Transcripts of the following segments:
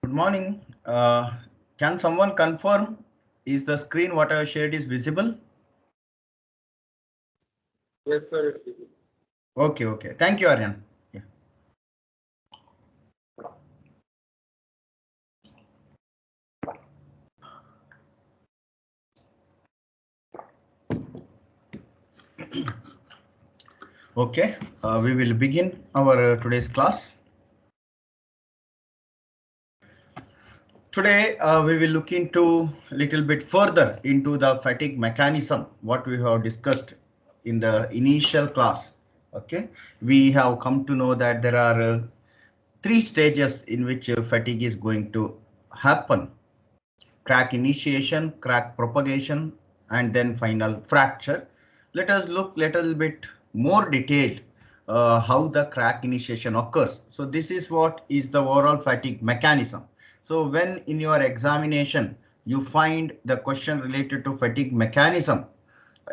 Good morning. Can someone confirm is the screen what I have shared is visible? Yes, sir. Okay. Thank you, Aryan. Yeah. Okay, we will begin our today's class. Today we will look into a little bit further into the fatigue mechanism, what we have discussed in the initial class. Okay, we have come to know that there are three stages in which fatigue is going to happen: crack initiation, crack propagation, and then final fracture. Let us look little bit more detailed how the crack initiation occurs. So this is what is the overall fatigue mechanism. So when in your examination you find the question related to fatigue mechanism,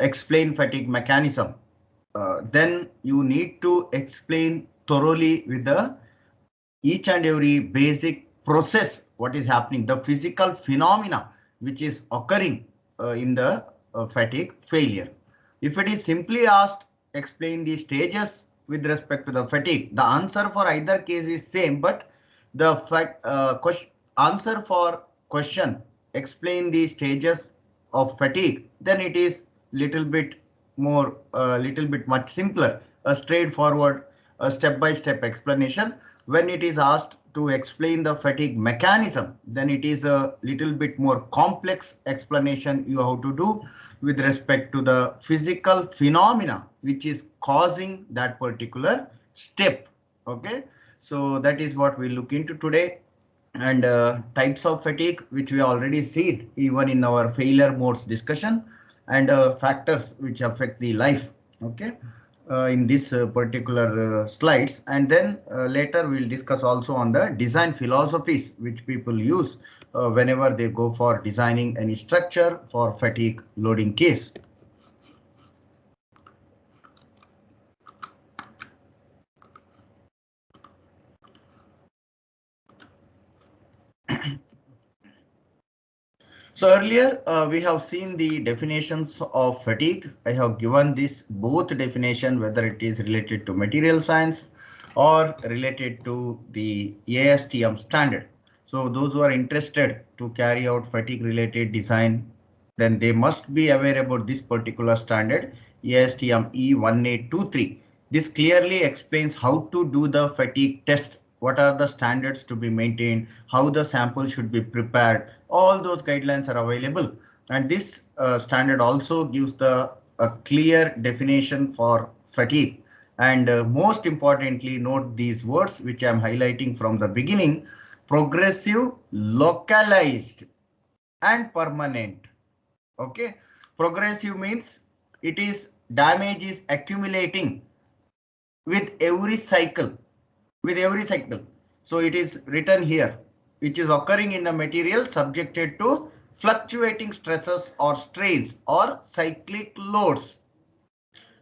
explain fatigue mechanism, then you need to explain thoroughly with the each and every basic process what is happening, the physical phenomena which is occurring in the fatigue failure. If it is simply asked explain the stages with respect to the fatigue, the answer for either case is same, but the answer for question explain the stages of fatigue, then it is little bit more little bit much simpler, a straightforward a step-by-step explanation. When it is asked to explain the fatigue mechanism, then it is a little bit more complex explanation you have to do with respect to the physical phenomena which is causing that particular step. Okay, so that is what we look into today. And types of fatigue which we already see even in our failure modes discussion, and factors which affect the life. Okay, in this particular slides, and then later we'll discuss also on the design philosophies which people use whenever they go for designing any structure for fatigue loading case. So earlier we have seen the definitions of fatigue. I have given this both definition, whether it is related to material science or related to the ASTM standard. So those who are interested to carry out fatigue related design, then they must be aware about this particular standard, ASTM E1823. This clearly explains how to do the fatigue test, what are the standards to be maintained, how the sample should be prepared. All those guidelines are available. And this standard also gives the a clear definition for fatigue. And most importantly, note these words which I'm highlighting from the beginning: progressive, localized, and permanent. Okay, progressive means it is damage is accumulating with every cycle, so it is written here, which is occurring in a material subjected to fluctuating stresses or strains or cyclic loads.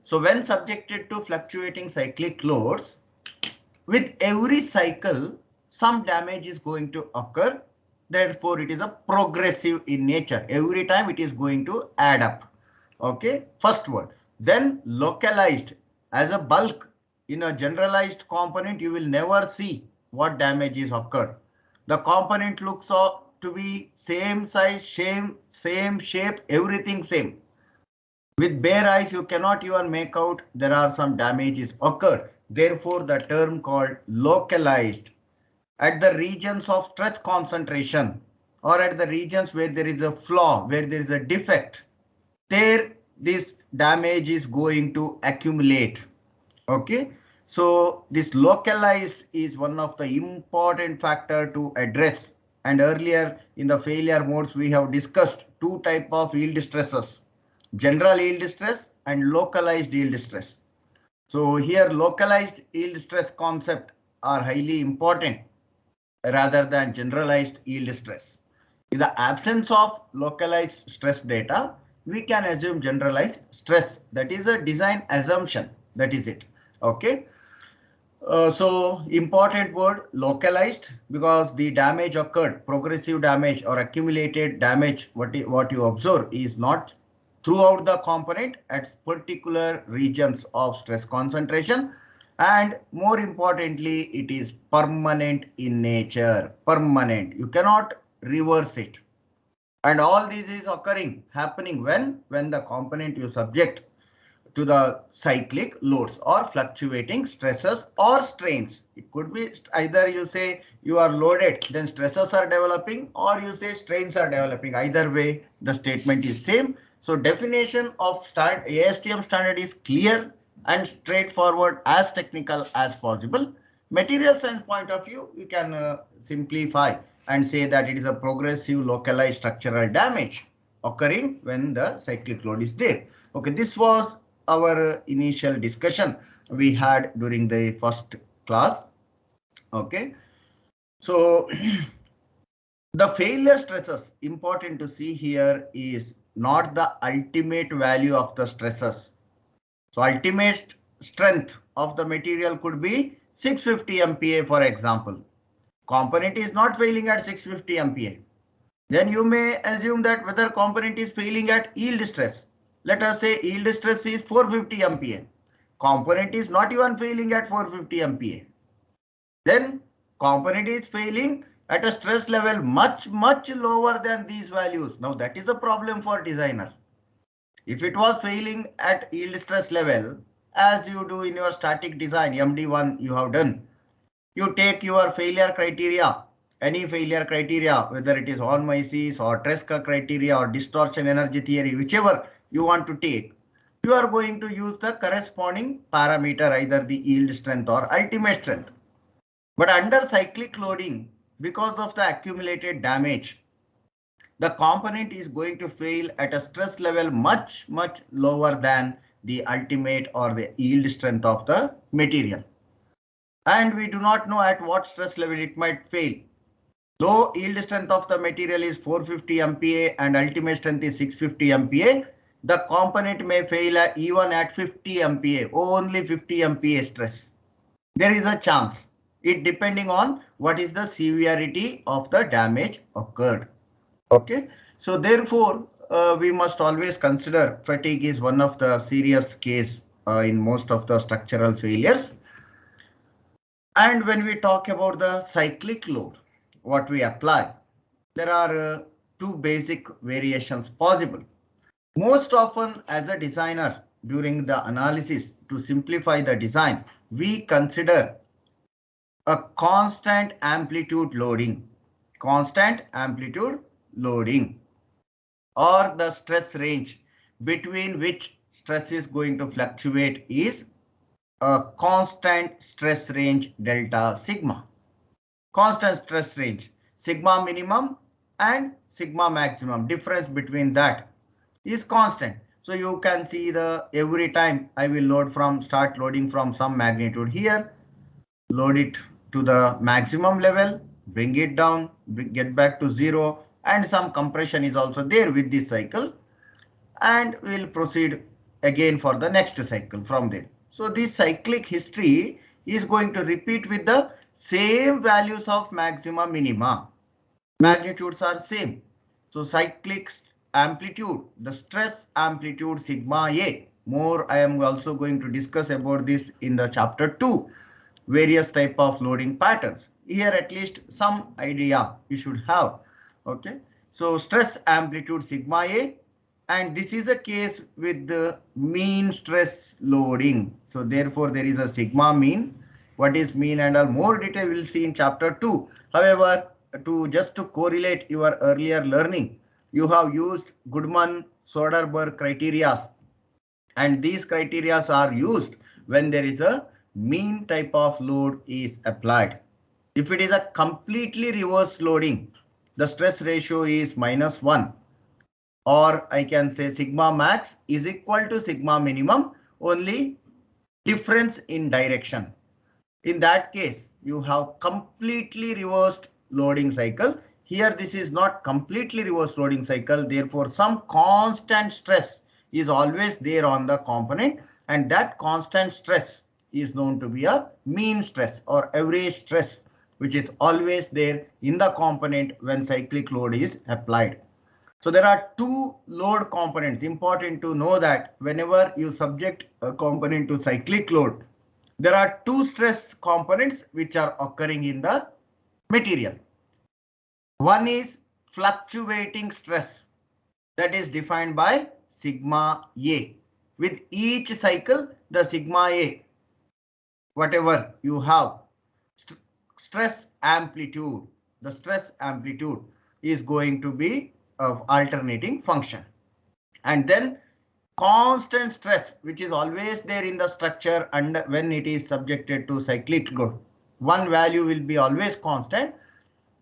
So when subjected to fluctuating cyclic loads, with every cycle some damage is going to occur. Therefore it is a progressive in nature, every time it is going to add up. Okay, first word. Then localized, as a bulk. In a generalized component you will never see what damage is occurred. The component looks to be same size, same shape, everything same. With bare eyes, you cannot even make out there are some damages occurred. Therefore, the term called localized. At the regions of stress concentration or at the regions where there is a flaw, where there is a defect, there this damage is going to accumulate. Okay, so this localized is one of the important factor to address. And earlier in the failure modes we have discussed two type of yield stresses: general yield stress and localized yield stress. So here localized yield stress concept are highly important rather than generalized yield stress. In the absence of localized stress data, we can assume generalized stress. That is a design assumption. That is it. Okay. So important word localized, because the damage occurred, progressive damage or accumulated damage, what you observe is not throughout the component at particular regions of stress concentration. And more importantly, it is permanent in nature, permanent. You cannot reverse it. And all this is happening when the component you subject to the cyclic loads or fluctuating stresses or strains. It could be either you say you are loaded, then stresses are developing, or you say strains are developing. Either way, the statement is same. So definition of ASTM standard is clear and straightforward, as technical as possible. Material science point of view, you can simplify and say that it is a progressive localized structural damage occurring when the cyclic load is there. Okay, this was our initial discussion we had during the first class. Okay, so the failure stresses, important to see here, is not the ultimate value of the stresses. So ultimate strength of the material could be 650 MPa, for example. Component is not failing at 650 MPa. Then you may assume that whether component is failing at yield stress. Let us say yield stress is 450 MPa. Component is not even failing at 450 MPa. Then component is failing at a stress level much lower than these values. Now that is a problem for designer. If it was failing at yield stress level, as you do in your static design, MD1 you have done, you take your failure criteria, any failure criteria, whether it is von Mises or Tresca criteria or distortion energy theory, whichever you want to take, you are going to use the corresponding parameter, either the yield strength or ultimate strength. But under cyclic loading, because of the accumulated damage, the component is going to fail at a stress level much lower than the ultimate or the yield strength of the material. And we do not know at what stress level it might fail. Though yield strength of the material is 450 MPa and ultimate strength is 650 MPa, the component may fail even at 50 MPa, only 50 MPa stress. There is a chance, it depending on what is the severity of the damage occurred. Okay, so therefore we must always consider fatigue is one of the serious case in most of the structural failures. And when we talk about the cyclic load, what we apply, there are two basic variations possible. Most often as a designer, during the analysis, to simplify the design, we consider a constant amplitude loading, or the stress range between which stress is going to fluctuate is a constant stress range delta sigma. Constant stress range, sigma minimum and sigma maximum, difference between that is constant. So you can see the every time I will start loading from some magnitude here, load it to the maximum level, bring it down, get back to 0, and some compression is also there with this cycle, and we'll proceed again for the next cycle from there. So this cyclic history is going to repeat with the same values of maxima minima. Magnitudes are same. So cyclic amplitude, the stress amplitude sigma A. More I am also going to discuss about this in the chapter 2, various type of loading patterns. Here at least some idea you should have. Okay, so stress amplitude sigma A, and this is a case with the mean stress loading. So therefore there is a sigma mean. What is mean and all more detail we'll see in chapter 2. However, just to correlate your earlier learning, you have used Goodman-Soderberg criteria, and these criteria are used when there is a mean type of load is applied. If it is a completely reverse loading, the stress ratio is -1, or I can say sigma max is equal to sigma minimum, only difference in direction. In that case, you have completely reversed loading cycle. Here this is not completely reversed loading cycle, therefore some constant stress is always there on the component, and that constant stress is known to be a mean stress or average stress, which is always there in the component when cyclic load is applied. So there are two load components. Important to know that whenever you subject a component to cyclic load, there are two stress components which are occurring in the material. One is fluctuating stress, that is defined by sigma A. With each cycle, the sigma A, whatever you have, stress amplitude, the stress amplitude is going to be of alternating function. And then constant stress, which is always there in the structure and when it is subjected to cyclic load, one value will be always constant,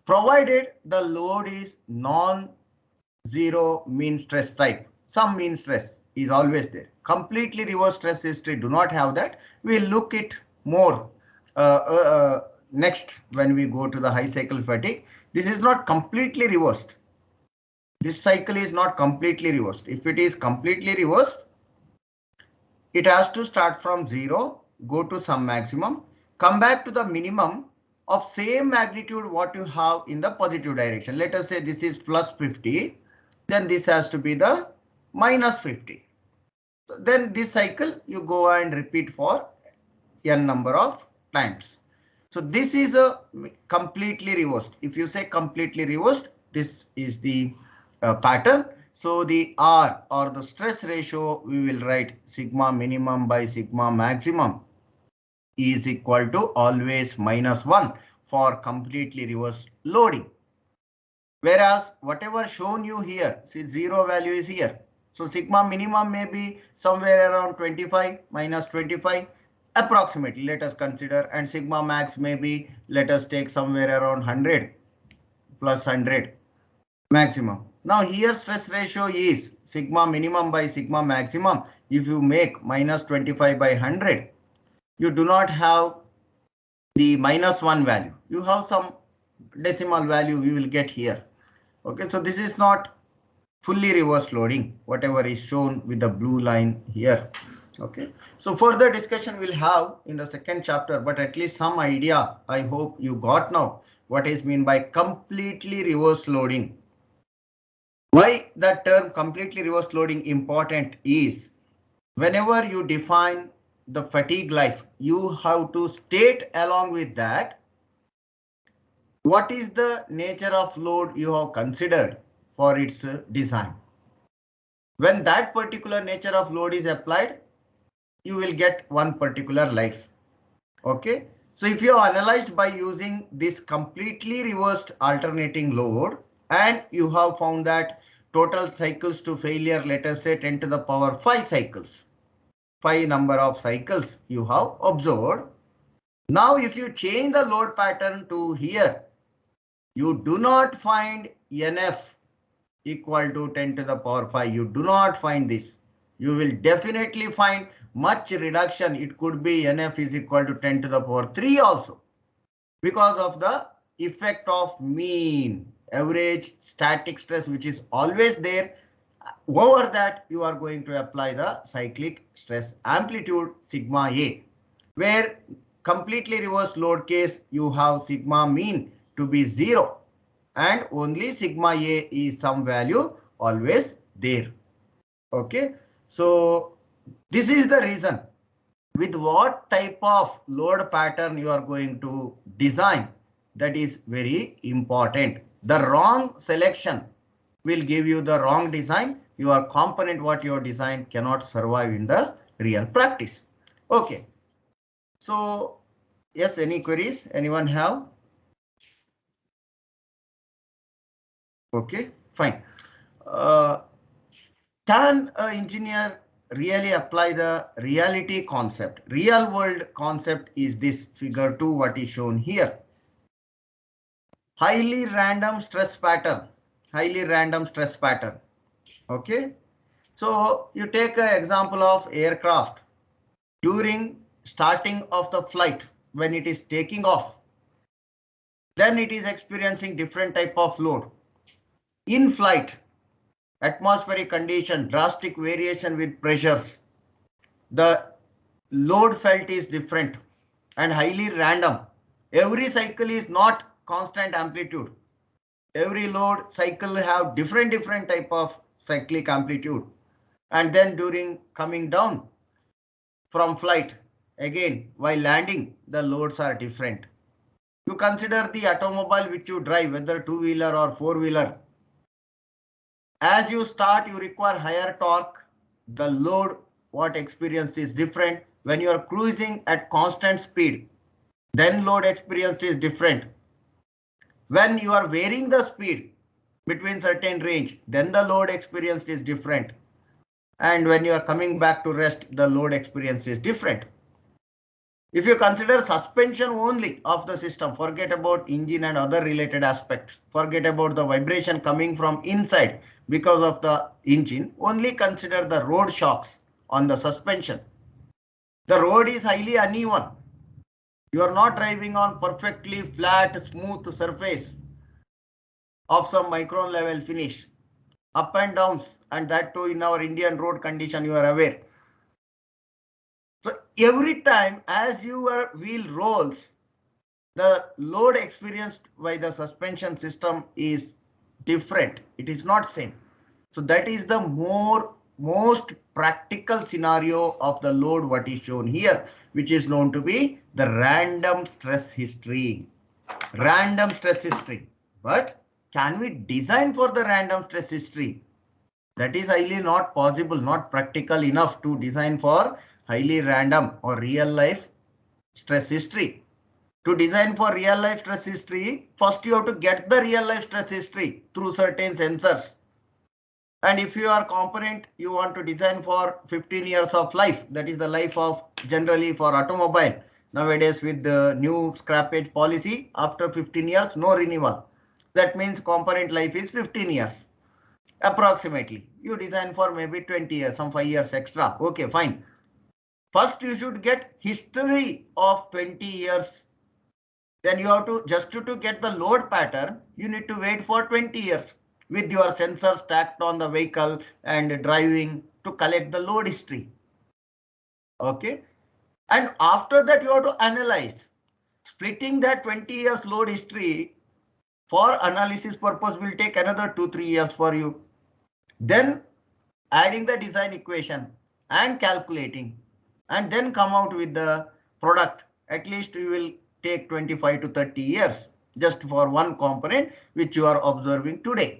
provided the load is non-zero mean stress type. Some mean stress is always there. Completely reverse stress history do not have that. We'll look it more next when we go to the high cycle fatigue. This is not completely reversed. This cycle is not completely reversed. If it is completely reversed, it has to start from 0, go to some maximum, come back to the minimum of same magnitude what you have in the positive direction. Let us say this is plus 50, then this has to be the minus 50. So then this cycle you go and repeat for n number of times. So this is a completely reversed. If you say completely reversed, this is the pattern. So the R or the stress ratio, we will write sigma minimum by sigma maximum is equal to always -1 for completely reversed loading. Whereas whatever shown you here, see 0 value is here. So sigma minimum may be somewhere around 25 minus 25 approximately, let us consider, and sigma max may be, let us take somewhere around 100 plus 100 maximum. Now here stress ratio is sigma minimum by sigma maximum. If you make minus 25 by 100, you do not have the -1 value. You have some decimal value you will get here. Okay, so this is not fully reverse loading, whatever is shown with the blue line here. Okay, so further discussion we'll have in the second chapter, but at least some idea I hope you got now what is meant by completely reverse loading. Why that term completely reverse loading important is whenever you define the fatigue life, you have to state along with that what is the nature of load you have considered for its design. When that particular nature of load is applied, you will get one particular life. Okay, so if you have analyzed by using this completely reversed alternating load and you have found that total cycles to failure, let us say 10 to the power 5 cycles, 5 number of cycles you have observed. Now if you change the load pattern to here, you do not find NF equal to 10 to the power 5. You do not find this. You will definitely find much reduction. It could be NF is equal to 10 to the power 3 also, because of the effect of mean average static stress, which is always there. Over that, you are going to apply the cyclic stress amplitude sigma A, where completely reversed load case, you have sigma mean to be 0 and only sigma A is some value always there. Okay, so this is the reason with what type of load pattern you are going to design, that is very important. The wrong selection will give you the wrong design. Your component what you design cannot survive in the real practice. Okay, so yes, any queries anyone have? Okay, fine. Can an engineer really apply the reality concept? Real world concept is this figure 2 what is shown here. Highly random stress pattern. Highly random stress pattern. Okay, so you take an example of aircraft. During starting of the flight, when it is taking off, then it is experiencing different type of load. In flight, atmospheric condition, drastic variation with pressures, the load felt is different and highly random. Every cycle is not constant amplitude. Every load cycle have different type of cyclic amplitude. And then during coming down from flight, again, while landing, the loads are different. You consider the automobile which you drive, whether two-wheeler or four-wheeler. As you start, you require higher torque. The load what experienced is different. When you are cruising at constant speed, then load experience is different. When you are varying the speed between certain range, then the load experience is different. And when you are coming back to rest, the load experience is different. If you consider suspension only of the system, forget about engine and other related aspects, forget about the vibration coming from inside because of the engine, only consider the road shocks on the suspension. The road is highly uneven. You are not driving on perfectly flat, smooth surface of some micron level finish. Up and downs, and that too in our Indian road condition, you are aware. So every time as your wheel rolls, the load experienced by the suspension system is different. It is not same. So that is the most practical scenario of the load what is shown here, which is known to be the random stress history. Random stress history. But can we design for the random stress history? That is highly not possible, not practical enough to design for highly random or real life stress history. To design for real life stress history, first you have to get the real life stress history through certain sensors. And if you are component, you want to design for 15 years of life, that is the life of generally for automobile. Nowadays with the new scrappage policy, after 15 years, no renewal. That means component life is 15 years. Approximately. You design for maybe 20 years, some 5 years extra. Okay, fine. First, you should get history of 20 years. Then you have to, just to get the load pattern, you need to wait for 20 years with your sensors stacked on the vehicle and driving to collect the load history. Okay. And after that, you have to analyze. Splitting that 20 years load history for analysis purpose will take another 2-3 years for you. Then adding the design equation and calculating and then come out with the product. At least you will take 25 to 30 years just for one component which you are observing today.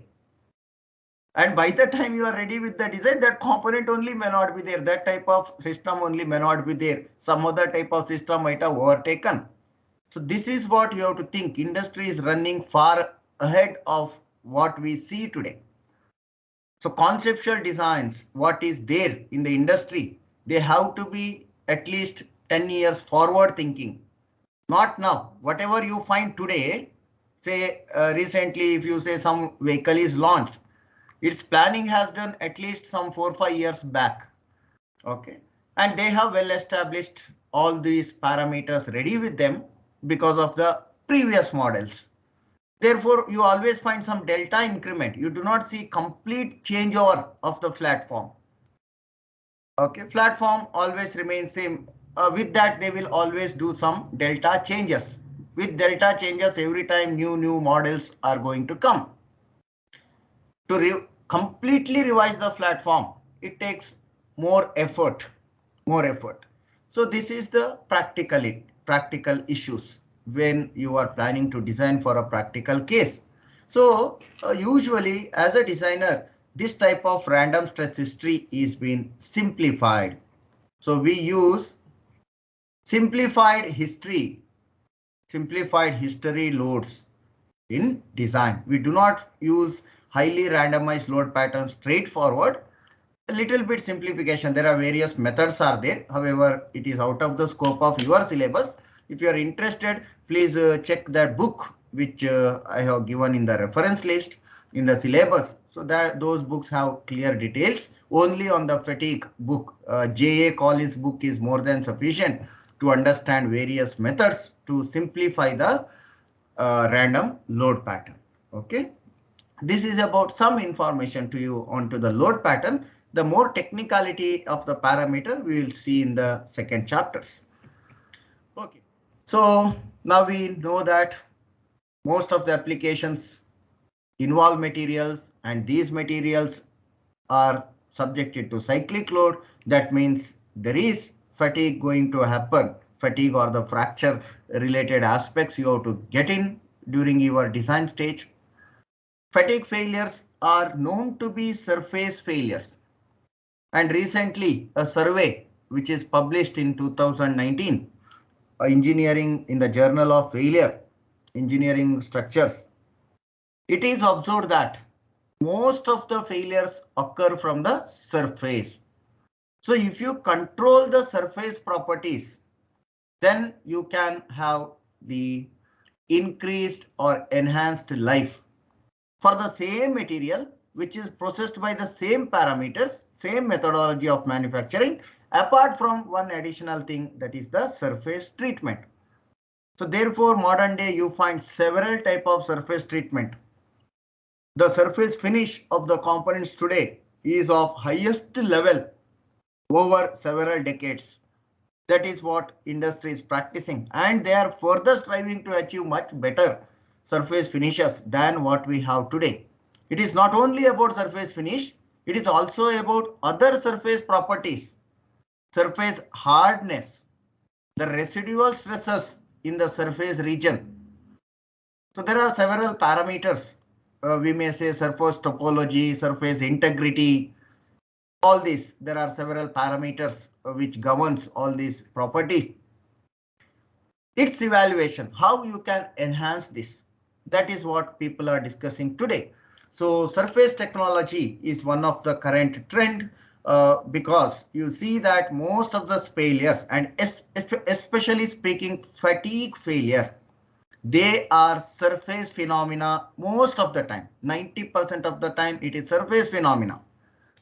And by the time you are ready with the design, that component only may not be there. That type of system only may not be there. Some other type of system might have overtaken. So this is what you have to think. Industry is running far ahead of what we see today. So conceptual designs, what is there in the industry, they have to be at least 10 years forward thinking. Not now. Whatever you find today, say recently, if you say some vehicle is launched, its planning has done at least some 4-5 years back. Okay. And they have well established all these parameters ready with them because of the previous models. Therefore, you always find some delta increment. You do not see complete changeover of the platform. Okay, platform always remains same. With that, they will always do some delta changes. With delta changes, every time new models are going to come. To completely revise the platform, it takes more effort. So this is the practical issues when you are planning to design for a practical case. So usually as a designer, this type of random stress history is being simplified. So we use simplified history loads in design. We do not use highly randomized load patterns straightforward. A little bit simplification. There are various methods are there. However, it is out of the scope of your syllabus. If you are interested, please check that book which I have given in the reference list in the syllabus. So that those books have clear details. Only on the fatigue book, J.A. Collins book is more than sufficient to understand various methods to simplify the random load pattern. Okay. This is about some information to you onto the load pattern. The more technicality of the parameter we will see in the second chapters. Okay, so now we know that most of the applications involve materials, and these materials are subjected to cyclic load. That means there is fatigue going to happen. Fatigue or the fracture related aspects you have to get in during your design stage. Fatigue failures are known to be surface failures. And recently a survey which is published in 2019, engineering in the Journal of Failure, Engineering Structures, it is observed that most of the failures occur from the surface. So if you control the surface properties, then you can have the increased or enhanced life for the same material, which is processed by the same parameters, same methodology of manufacturing, apart from one additional thing, that is the surface treatment. So therefore, modern day you find several type of surface treatment. The surface finish of the components today is of highest level over several decades. That is what industry is practicing, and they are further striving to achieve much better surface finishes than what we have today. It is not only about surface finish, it is also about other surface properties, surface hardness, the residual stresses in the surface region. So there are several parameters. We may say surface topology, surface integrity, all these. There are several parameters which governs all these properties. Its evaluation, how you can enhance this. That is what people are discussing today. So surface technology is one of the current trend because you see that most of the failures, and especially speaking fatigue failure, they are surface phenomena most of the time. 90% of the time it is surface phenomena.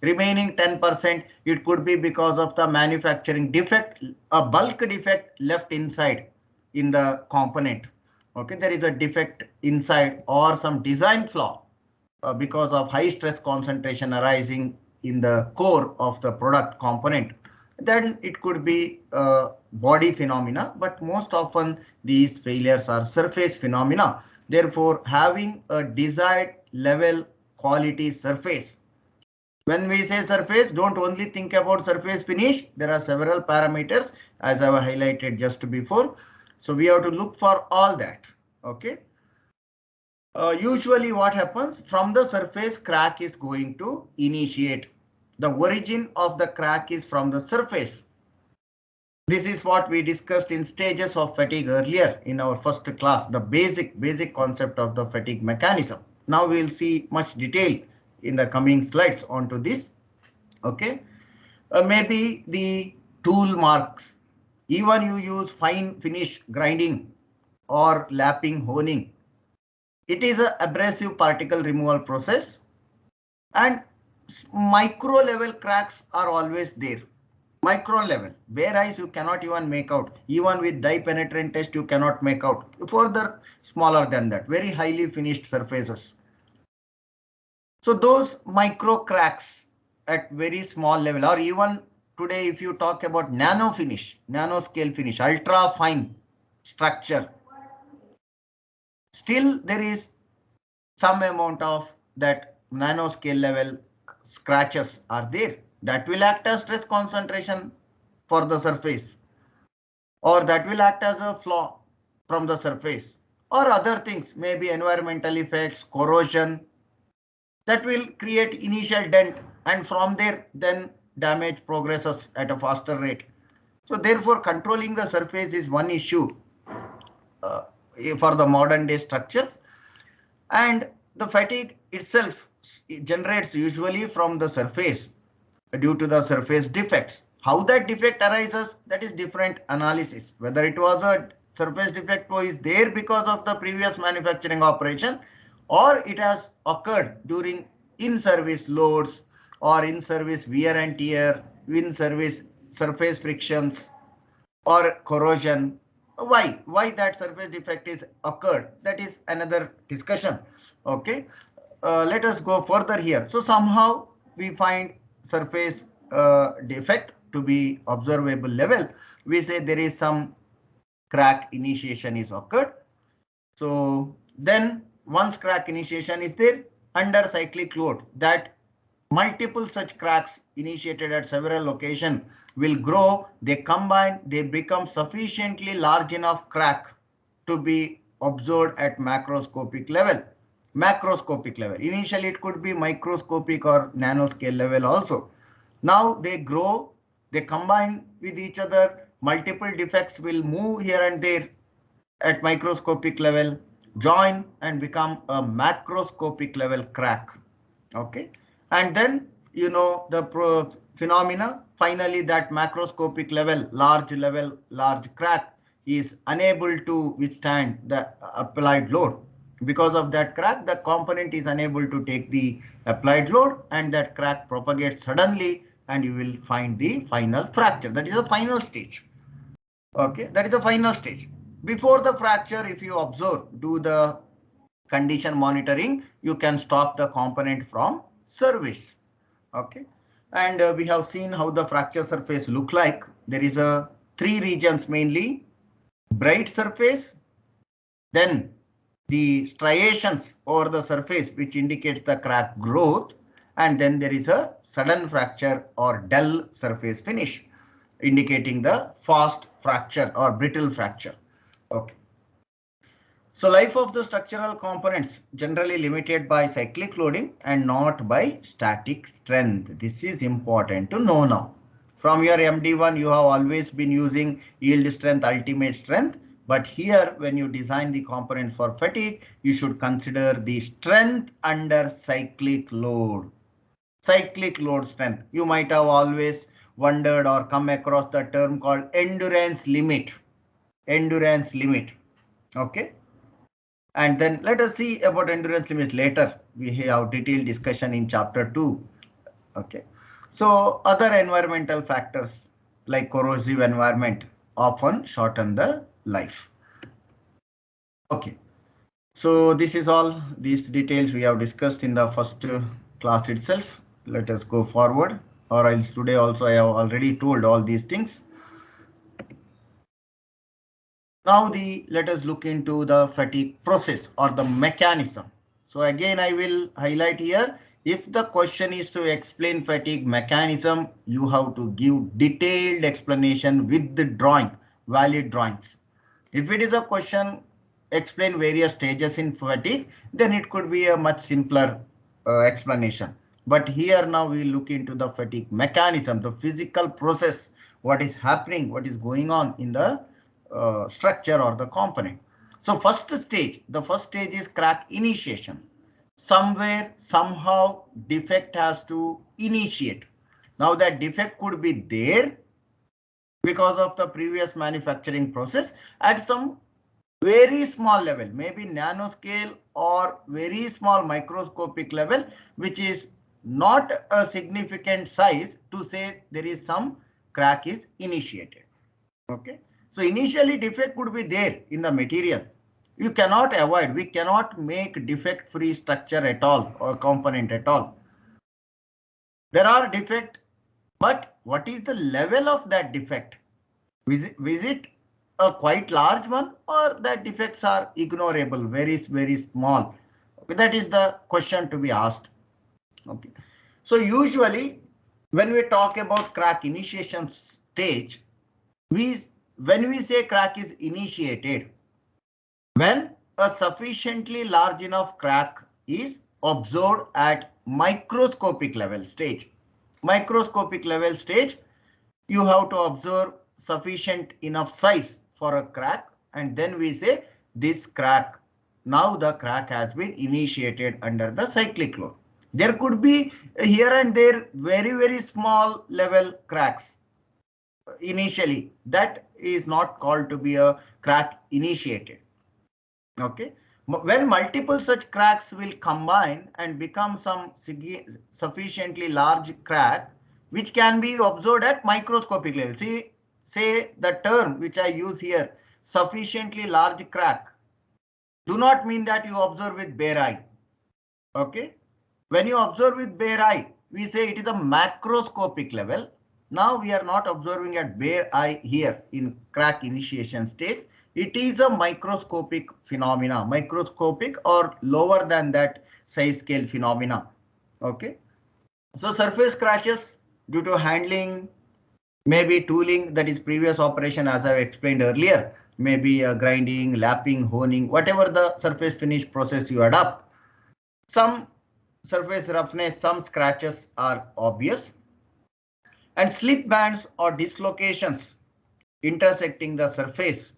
Remaining 10%, it could be because of the manufacturing defect, a bulk defect left inside in the component. Okay, there is a defect inside or some design flaw because of high stress concentration arising in the core of the product component. Then it could be body phenomena, but most often these failures are surface phenomena. Therefore, having a desired level quality surface. When we say surface, don't only think about surface finish. There are several parameters as I have highlighted just before. So we have to look for all that. Okay. Usually what happens, from the surface, crack is going to initiate. The origin of the crack is from the surface. This is what we discussed in stages of fatigue earlier in our first class, the basic concept of the fatigue mechanism. Now we will see much detail in the coming slides onto this. Okay, maybe the tool marks, even you use fine finish grinding or lapping honing, it is an abrasive particle removal process, and micro level cracks are always there. Micron level, whereas you cannot even make out, even with dye penetrant test you cannot make out. Further smaller than that, very highly finished surfaces. So those micro cracks at very small level, or even today if you talk about nano finish, nanoscale finish, ultra fine structure, still there is some amount of that nanoscale level scratches are there. That will act as stress concentration for the surface, or that will act as a flaw from the surface, or other things, maybe environmental effects, corrosion, that will create initial dent, and from there then damage progresses at a faster rate. So therefore controlling the surface is one issue for the modern day structures, and the fatigue itself generates usually from the surface due to the surface defects. How that defect arises, that is different analysis. Whether it was a surface defect is there because of the previous manufacturing operation, or it has occurred during in-service loads or in-service wear and tear, in-service surface frictions or corrosion. Why that surface defect is occurred, that is another discussion. Okay, let us go further here. So somehow we find surface defect to be observable level, we say there is some crack initiation is occurred. So then once crack initiation is there, under cyclic load, that multiple such cracks initiated at several locations will grow, they combine, they become sufficiently large enough crack to be observed at macroscopic level. Macroscopic level. Initially, it could be microscopic or nanoscale level also. Now they grow, they combine with each other. Multiple defects will move here and there at microscopic level, join and become a macroscopic level crack. Okay. And then, you know, the phenomena, finally that macroscopic level, large crack is unable to withstand the applied load. Because of that crack, the component is unable to take the applied load and that crack propagates suddenly and you will find the final fracture. That is the final stage. Okay, that is the final stage. Before the fracture, if you observe, do the condition monitoring, you can stop the component from service. Okay, and we have seen how the fracture surface look like. There is a three regions mainly: bright surface, then the striations over the surface which indicates the crack growth, and then there is a sudden fracture or dull surface finish indicating the fast fracture or brittle fracture. Okay. So life of the structural components generally limited by cyclic loading and not by static strength. This is important to know now. From your MD1, you have always been using yield strength, ultimate strength. But here, when you design the component for fatigue, you should consider the strength under cyclic load. Cyclic load strength. You might have always wondered or come across the term called endurance limit. Endurance limit. Okay. And then let us see about endurance limit later. We have detailed discussion in chapter 2. Okay. So other environmental factors like corrosive environment often shorten the life. Okay. So this is all these details we have discussed in the first class itself. Let us go forward, or else today also I have already told all these things. Now let us look into the fatigue process or the mechanism. So again, I will highlight here, if the question is to explain fatigue mechanism, you have to give detailed explanation with the drawing, valid drawings. If it is a question explain various stages in fatigue, then it could be a much simpler explanation. But here now we look into the fatigue mechanism, the physical process, what is happening, what is going on in the structure or the component. So the first stage is crack initiation. Somewhere, somehow defect has to initiate. Now that defect could be there because of the previous manufacturing process at some very small level, maybe nanoscale or very small microscopic level, which is not a significant size to say there is some crack is initiated. Okay. So initially defect could be there in the material. You cannot avoid, we cannot make defect free structure at all or component at all. There are defects, but what is the level of that defect? Is it a quite large one, or that defects are ignorable, very small? Okay, that is the question to be asked. Okay. So usually when we talk about crack initiation stage, when we say crack is initiated, when a sufficiently large enough crack is observed at microscopic level stage. Microscopic level stage, you have to observe sufficient enough size for a crack, and then we say this crack, now the crack has been initiated under the cyclic load. There could be here and there very small level cracks initially. That is not called to be a crack initiated. Okay. When multiple such cracks will combine and become some sufficiently large crack, which can be observed at microscopic level. See, say the term which I use here, sufficiently large crack, do not mean that you observe with bare eye. Okay. When you observe with bare eye, we say it is a macroscopic level. Now we are not observing at bare eye here in crack initiation stage. It is a microscopic phenomena, microscopic or lower than that size scale phenomena. Okay. So surface scratches due to handling, maybe tooling, that is previous operation as I explained earlier, maybe grinding, lapping, honing, whatever the surface finish process you adopt. Some surface roughness, some scratches are obvious. And slip bands or dislocations intersecting the surface.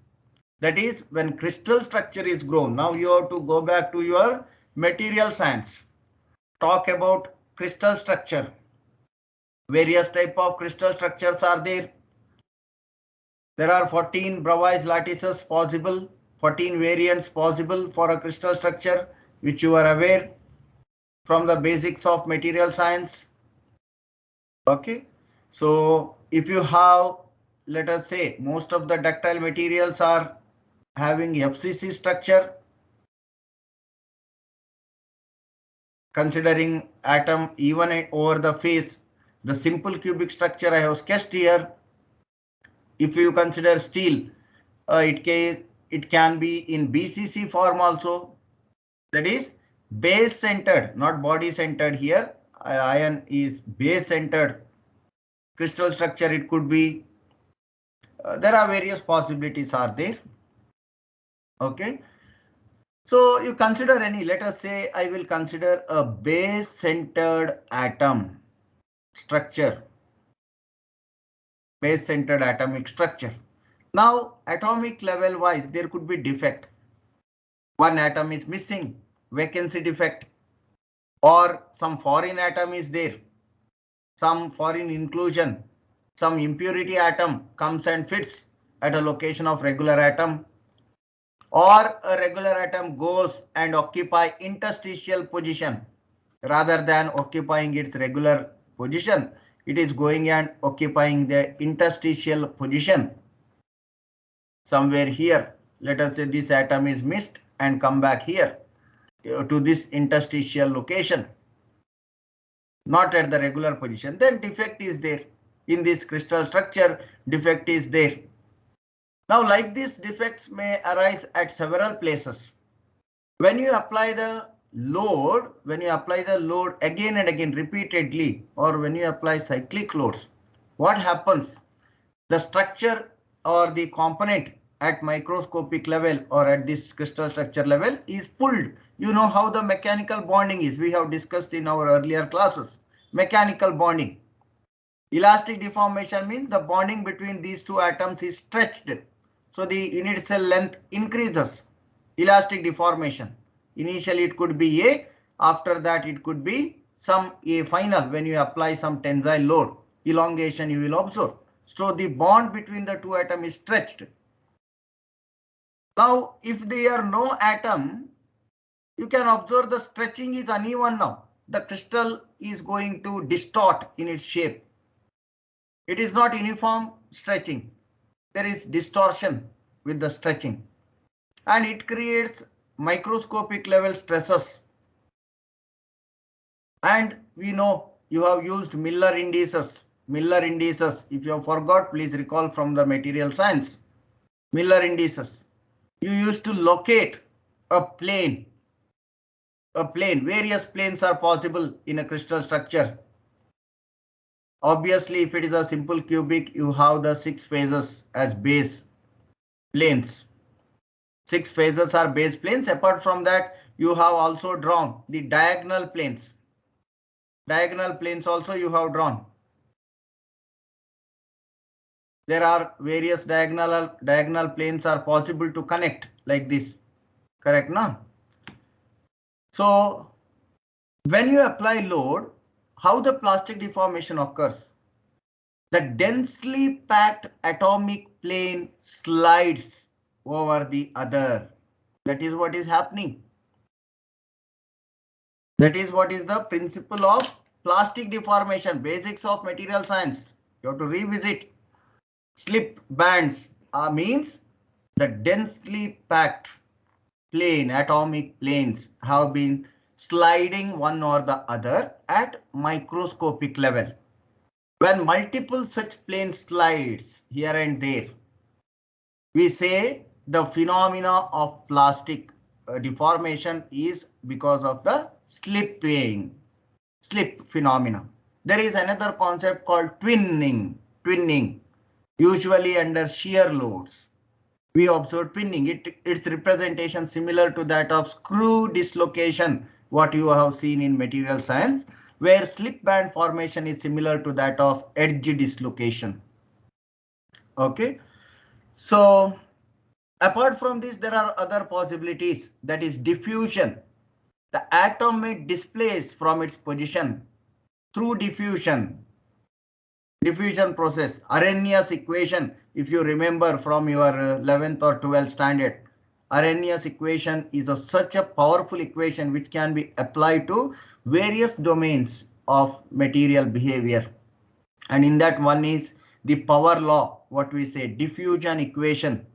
That is when crystal structure is grown. Now you have to go back to your material science. Talk about crystal structure. Various type of crystal structures are there. There are 14 Bravais lattices possible, 14 variants possible for a crystal structure, which you are aware from the basics of material science. Okay. So if you have, let us say, most of the ductile materials are having FCC structure, considering atom even over the face, the simple cubic structure I have sketched here. If you consider steel, it can be in BCC form also. That is base centered, not body centered here. Iron is base centered crystal structure. It could be. There are various possibilities are there. Okay. So you consider any, let us say I will consider a base centered atom structure, base centered atomic structure. Now atomic level wise there could be defect. One atom is missing, vacancy defect, or some foreign atom is there, some foreign inclusion, some impurity atom comes and fits at a location of regular atom, or a regular atom goes and occupy interstitial position rather than occupying its regular position. It is going and occupying the interstitial position somewhere here. Let us say this atom is missed and come back here to this interstitial location, not at the regular position. Then defect is there in this crystal structure. Defect is there. Now like this, defects may arise at several places. When you apply the load, again and again repeatedly, or when you apply cyclic loads, what happens? The structure or the component at microscopic level or at this crystal structure level is pulled. You know how the mechanical bonding is. We have discussed in our earlier classes. Mechanical bonding. Elastic deformation means the bonding between these two atoms is stretched. So the unit cell length increases. Elastic deformation. Initially it could be A. After that it could be some A final when you apply some tensile load. Elongation you will observe. So the bond between the two atoms is stretched. Now if there are no atom, you can observe the stretching is uneven now. The crystal is going to distort in its shape. It is not uniform stretching. There is distortion with the stretching. And it creates microscopic level stresses. And we know you have used Miller indices. Miller indices, if you have forgot, please recall from the material science. Miller indices. You used to locate a plane. Various planes are possible in a crystal structure. Obviously, if it is a simple cubic, you have the 6 phases as base planes. 6 phases are base planes. Apart from that, you have also drawn the diagonal planes. Diagonal planes also you have drawn. There are various diagonal planes are possible to connect like this. Correct, no? So when you apply load, how the plastic deformation occurs? The densely packed atomic plane slides over the other. That is what is happening. That is what is the principle of plastic deformation, basics of material science. You have to revisit. Slip bands means the densely packed plane, atomic planes have been sliding one or the other at microscopic level. When multiple such plane slides here and there, we say the phenomena of plastic deformation is because of the slip phenomena. There is another concept called twinning, usually under shear loads. We observe twinning. Its representation similar to that of screw dislocation, what you have seen in material science, where slip band formation is similar to that of edge dislocation. Okay, so apart from this, there are other possibilities, that is diffusion. The atom may displace from its position through diffusion process. Arrhenius equation, if you remember from your 11th or 12th standard, Arrhenius equation is such a powerful equation which can be applied to various domains of material behavior. And in that one is the power law, what we say diffusion equation,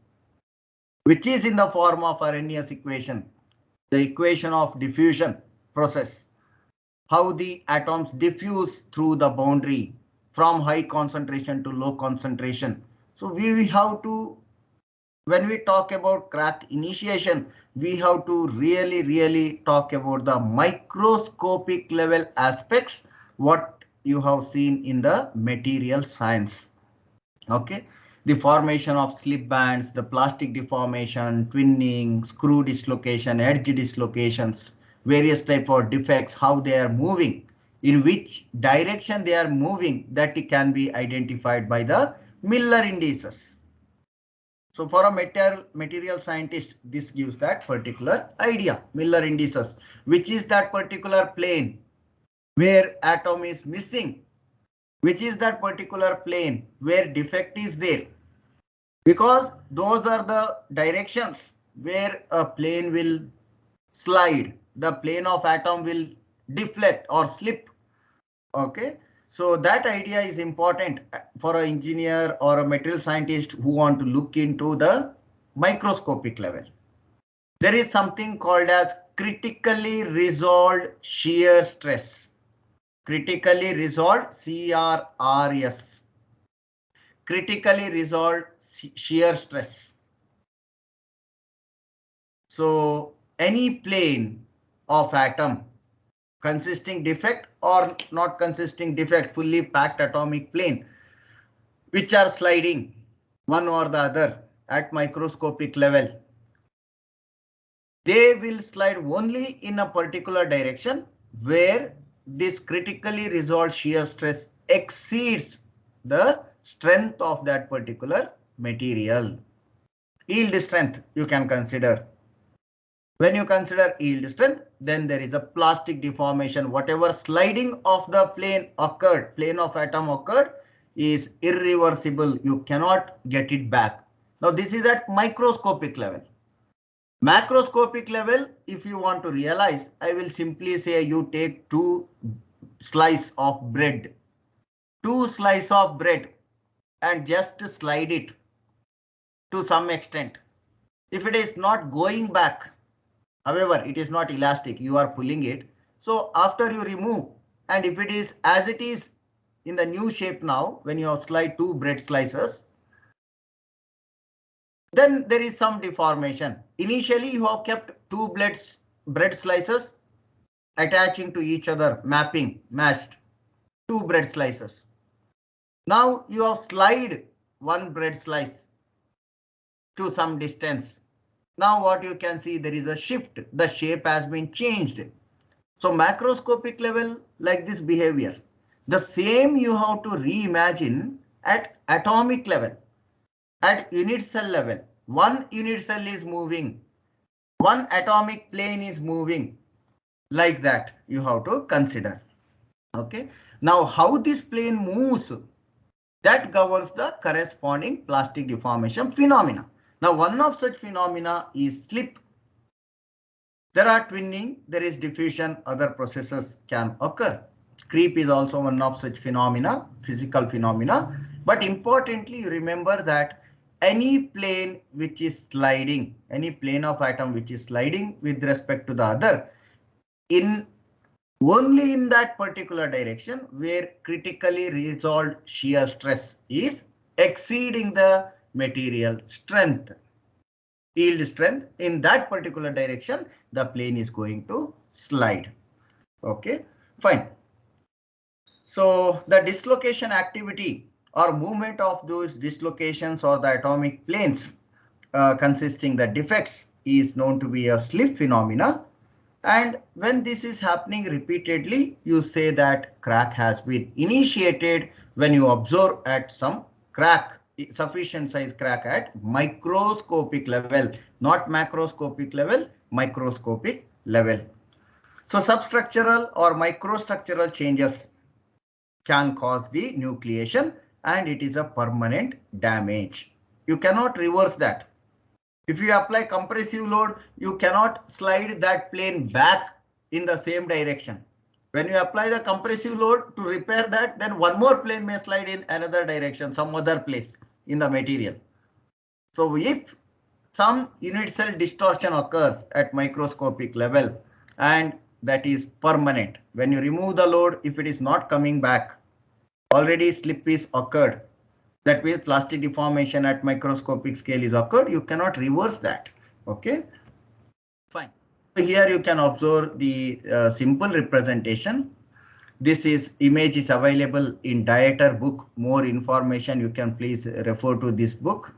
which is in the form of Arrhenius equation, the equation of diffusion process, how the atoms diffuse through the boundary from high concentration to low concentration. So we have to, when we talk about crack initiation, we have to really talk about the microscopic level aspects, what you have seen in the material science. Okay, the formation of slip bands, the plastic deformation, twinning, screw dislocation, edge dislocations, various type of defects, how they are moving, in which direction they are moving, that it can be identified by the Miller indices. So for a material scientist, this gives that particular idea, Miller indices, which is that particular plane where atom is missing, which is that particular plane where defect is there, because those are the directions where a plane will slide, the plane of atom will deflect or slip. Okay, so that idea is important for an engineer or a material scientist who want to look into the microscopic level. There is something called as critically resolved shear stress. Critically resolved, CRRS. Critically resolved shear stress. So any plane of atom consisting defect or not consisting defect, fully packed atomic plane, which are sliding one or the other at microscopic level, they will slide only in a particular direction where this critically resolved shear stress exceeds the strength of that particular material. Yield strength you can consider. When you consider yield strength, then there is a plastic deformation. Whatever sliding of the plane occurred, plane of atom occurred, is irreversible. You cannot get it back. Now this is at microscopic level. Macroscopic level, if you want to realize, I will simply say you take two slices of bread and just slide it to some extent. If it is not going back, however, it is not elastic, you are pulling it. So after you remove, and if it is as it is in the new shape now, when you have slide two bread slices, then there is some deformation. Initially, you have kept two bread slices attaching to each other, matched two bread slices. Now you have slide one bread slice to some distance. Now what you can see, there is a shift. The shape has been changed. So macroscopic level, like this behavior. The same you have to reimagine at atomic level. At unit cell level, one unit cell is moving, one atomic plane is moving, like that you have to consider. Okay, now how this plane moves, that governs the corresponding plastic deformation phenomena. Now one of such phenomena is slip. There are twinning, there is diffusion, other processes can occur. Creep is also one of such phenomena, physical phenomena. But importantly, you remember that any plane which is sliding, any plane of atom which is sliding with respect to the other, in only in that particular direction where critically resolved shear stress is exceeding the material strength. Yield strength in that particular direction, the plane is going to slide. Okay, fine. So the dislocation activity or movement of those dislocations or the atomic planes consisting the defects is known to be a slip phenomena. And when this is happening repeatedly, you say that crack has been initiated when you observe at some crack, sufficient size crack at microscopic level, not macroscopic level, microscopic level. So substructural or microstructural changes can cause the nucleation and it is a permanent damage. You cannot reverse that. If you apply compressive load, you cannot slide that plane back in the same direction. When you apply the compressive load to repair that, then one more plane may slide in another direction, some other place in the material. So if some unit cell distortion occurs at microscopic level and that is permanent, when you remove the load, if it is not coming back, already slip is occurred. That means plastic deformation at microscopic scale is occurred. You cannot reverse that. Okay, fine. So here you can observe the simple representation. This image is available in Dieter book. More information you can please refer to this book.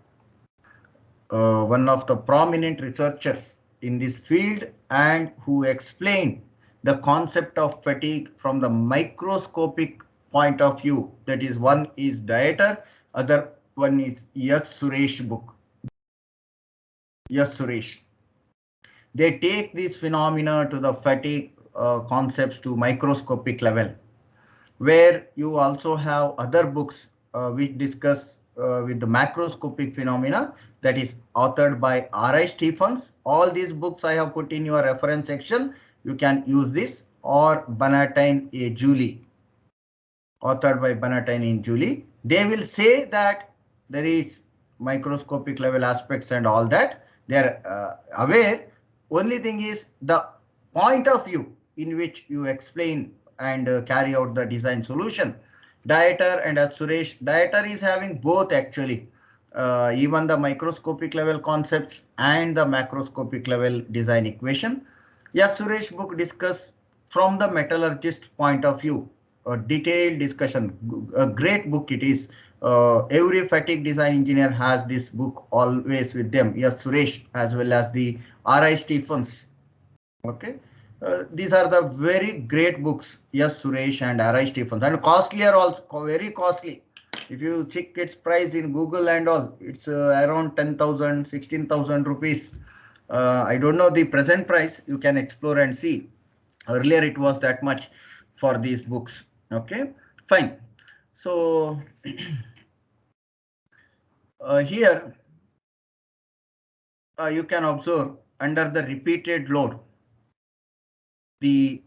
One of the prominent researchers in this field and who explained the concept of fatigue from the microscopic point of view. That is, one is Dieter, other one is S. Suresh book. S. Suresh. They take this phenomena to the fatigue concepts to microscopic level, where you also have other books which discuss with the macroscopic phenomena, that is authored by R.I. Stephens. All these books I have put in your reference section. You can use this, or Bannatyne A. Julie, authored by Bannatyne and Julie. They will say that there is microscopic level aspects and all that. They are aware. Only thing is the point of view in which you explain and carry out the design solution. Dieter and Suresh, Dieter is having both actually, even the microscopic level concepts and the macroscopic level design equation. Yeah, Suresh book discuss from the metallurgist point of view, a detailed discussion. A great book it is. Every fatigue design engineer has this book always with them. Yes, Suresh, as well as the R.I. Stephens. Okay. These are the very great books. Yes, Suresh and R.I. Stephens, and costlier also, very costly. If you check its price in Google and all, it's around 10,000, 16,000 rupees. I don't know the present price. You can explore and see. Earlier it was that much for these books. Okay, fine. So here you can observe under the repeated load, the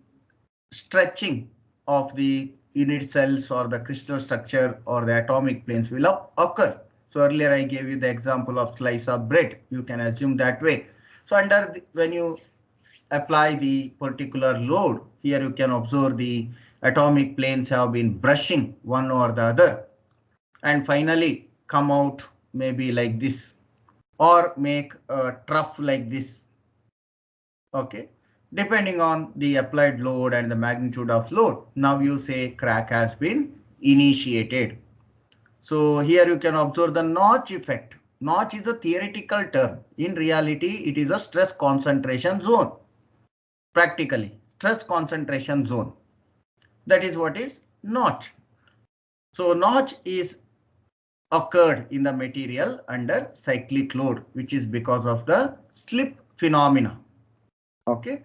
stretching of the unit cells or the crystal structure or the atomic planes will occur. So earlier I gave you the example of slice of bread. You can assume that way. So when you apply the particular load, here you can observe the atomic planes have been brushing one or the other and finally come out maybe like this or make a trough like this. Okay, depending on the applied load and the magnitude of load. Now you say crack has been initiated. So here you can observe the notch effect. Notch is a theoretical term. In reality, it is a stress concentration zone. Practically, stress concentration zone. That is what is notch. So notch is occurred in the material under cyclic load, which is because of the slip phenomena. Okay.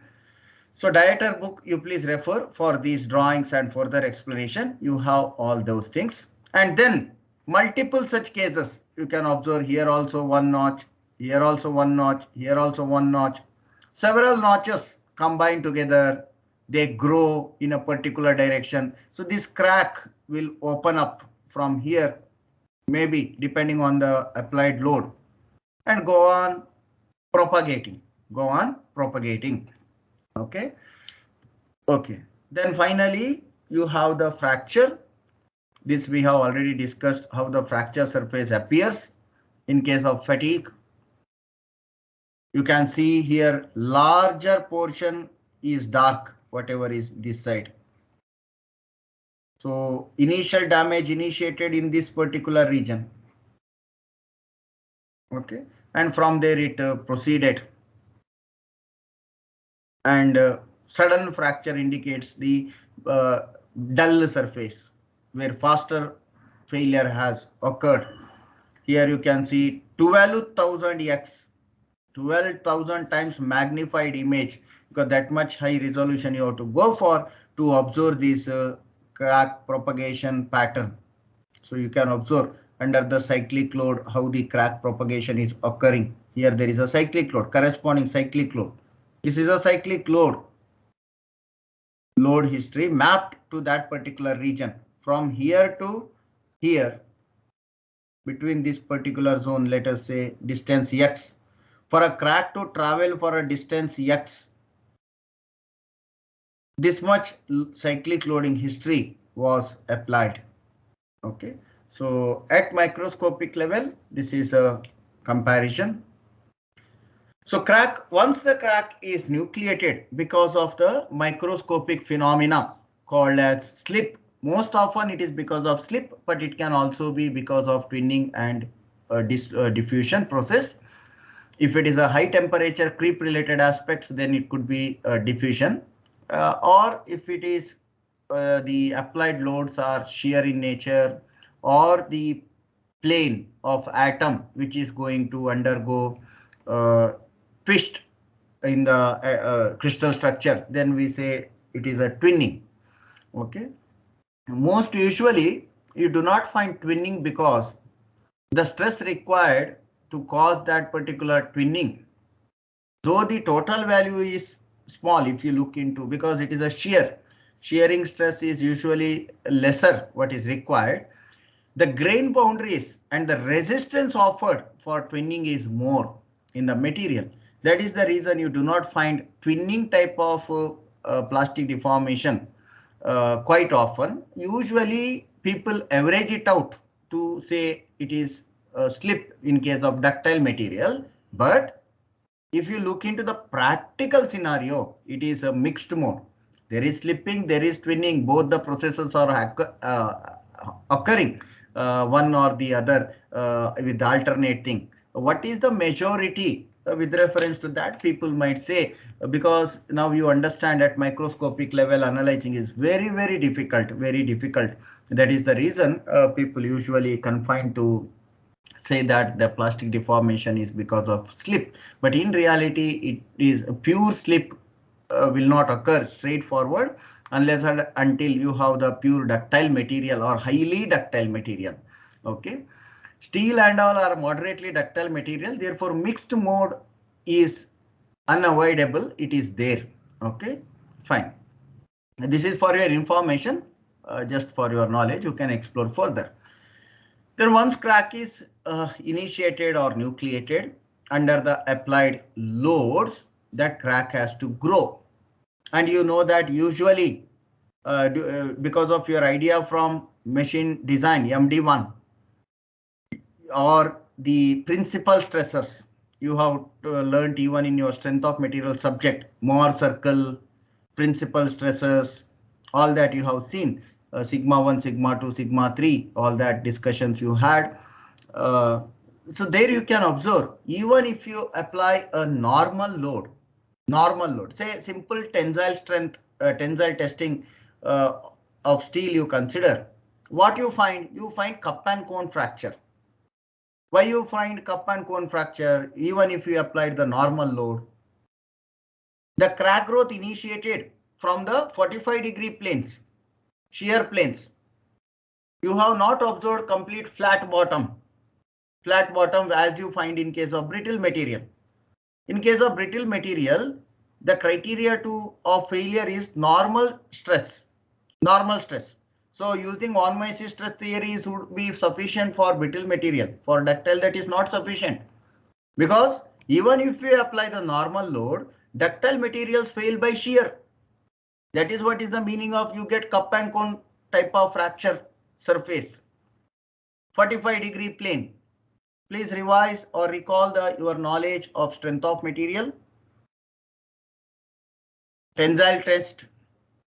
So Dieter book, you please refer for these drawings and further explanation. You have all those things. And then multiple such cases. You can observe here also one notch, here also one notch, here also one notch. Several notches combined together, they grow in a particular direction. So this crack will open up from here, maybe depending on the applied load, and go on propagating, Okay. Okay. Then finally, you have the fracture. This we have already discussed how the fracture surface appears in case of fatigue. You can see here larger portion is dark, whatever is this side. So initial damage initiated in this particular region. Okay. And from there it proceeded. And sudden fracture indicates the dull surface where faster failure has occurred. Here you can see 12,000x, 12,000 times magnified image, because that much high resolution you have to go for to observe this crack propagation pattern. So you can observe under the cyclic load how the crack propagation is occurring. Here there is a cyclic load, corresponding cyclic load. This is a cyclic load history mapped to that particular region from here to here. Between this particular zone, let us say distance x. For a crack to travel for a distance x, this much cyclic loading history was applied. Okay, so at microscopic level, this is a comparison. So once the crack is nucleated because of the microscopic phenomena called as slip. Most often it is because of slip, but it can also be because of twinning and diffusion process. If it is a high temperature creep related aspects, then it could be diffusion. Or if it is the applied loads are shear in nature, or the plane of atom which is going to undergo twist in the crystal structure, then we say it is a twinning. Okay. Most usually you do not find twinning because the stress required to cause that particular twinning, though the total value is small if you look into, because it is a shearing stress is usually lesser what is required. The grain boundaries and the resistance offered for twinning is more in the material. That is the reason you do not find twinning type of plastic deformation quite often. Usually people average it out to say it is slip in case of ductile material. But if you look into the practical scenario, it is a mixed mode. There is slipping, there is twinning, both the processes are occurring, one or the other with alternating. What is the majority with reference to that? People might say, because now you understand at microscopic level analyzing is very, very difficult, very difficult. That is the reason people usually confine to say that the plastic deformation is because of slip, but in reality it is a pure slip will not occur straightforward unless and until you have the pure ductile material or highly ductile material. Okay, steel and all are moderately ductile material, therefore mixed mode is unavoidable, it is there. Okay, fine. This is for your information, just for your knowledge, you can explore further. Then once crack is initiated or nucleated under the applied loads, that crack has to grow. And you know that usually because of your idea from machine design MD1 or the principal stresses, you have learned even in your strength of material subject, Mohr circle, principal stresses, all that you have seen, sigma 1, sigma 2, sigma 3, all that discussions you had. So there you can observe, even if you apply a normal load, say simple tensile strength, tensile testing of steel you consider, what you find? You find cup and cone fracture. Why you find cup and cone fracture even if you applied the normal load? The crack growth initiated from the 45-degree planes, shear planes. You have not observed complete flat bottom as you find in case of brittle material. In case of brittle material, the criteria of failure is normal stress. So using von Mises stress theory would be sufficient for brittle material. For ductile, that is not sufficient, because even if we apply the normal load, ductile materials fail by shear. That is what is the meaning of you get cup and cone type of fracture surface. 45-degree plane. Please revise or recall your knowledge of strength of material, tensile test,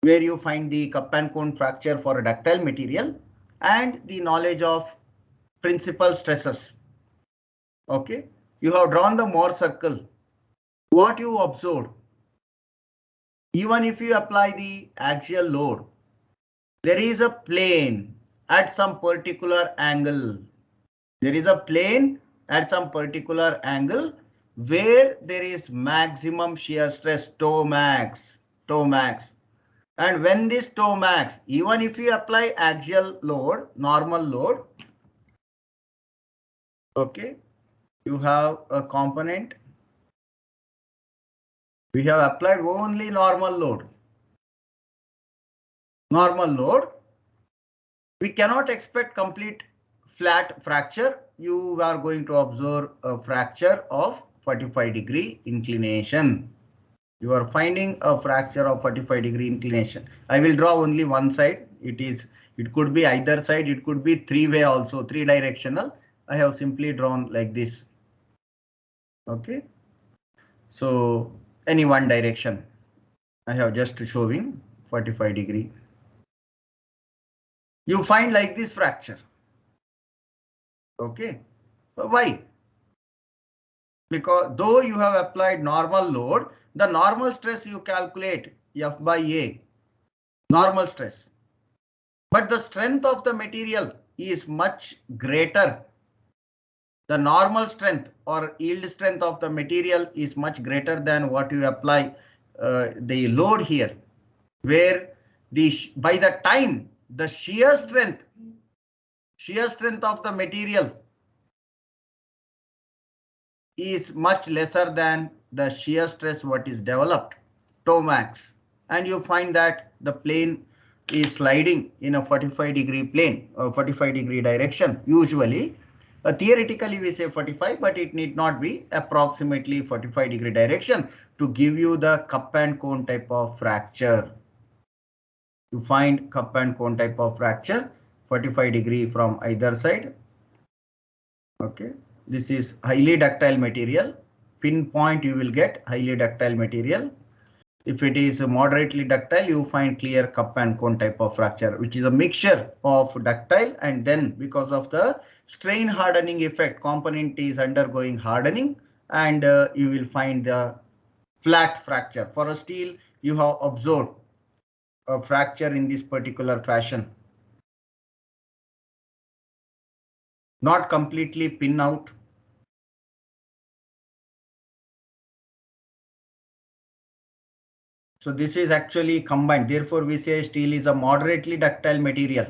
where you find the cup and cone fracture for a ductile material, and the knowledge of principal stresses. Okay, you have drawn the Mohr circle. What you observed, even if you apply the axial load, there is a plane at some particular angle. There is a plane at some particular angle where there is maximum shear stress, toe max. And when this toe max, even if you apply axial load, normal load, okay, you have a component. We have applied only normal load. We cannot expect complete flat fracture. You are going to observe a fracture of 45-degree inclination. You are finding a fracture of 45-degree inclination. I will draw only one side. It could be either side. It could be three-way also, three-directional. I have simply drawn like this. Okay. So any one direction. I have just showing 45-degree. You find like this fracture. Okay. Why? Because though you have applied normal load, the normal stress you calculate F by A, normal stress. But the strength of the material is much greater. The normal strength or yield strength of the material is much greater than what you apply the load here, where by the time the shear strength of the material is much lesser than the shear stress what is developed, toe max, and you find that the plane is sliding in a 45-degree plane or 45-degree direction. Usually, theoretically we say 45, but it need not be approximately 45-degree direction to give you the cup and cone type of fracture. You find cup and cone type of fracture, 45-degree from either side. Okay. This is highly ductile material. Pinpoint you will get highly ductile material. If it is moderately ductile, you find clear cup and cone type of fracture, which is a mixture of ductile, and then because of the strain hardening effect, component is undergoing hardening, and you will find the flat fracture. For a steel, you have observed a fracture in this particular fashion. Not completely pin out. So this is actually combined. Therefore, we say steel is a moderately ductile material.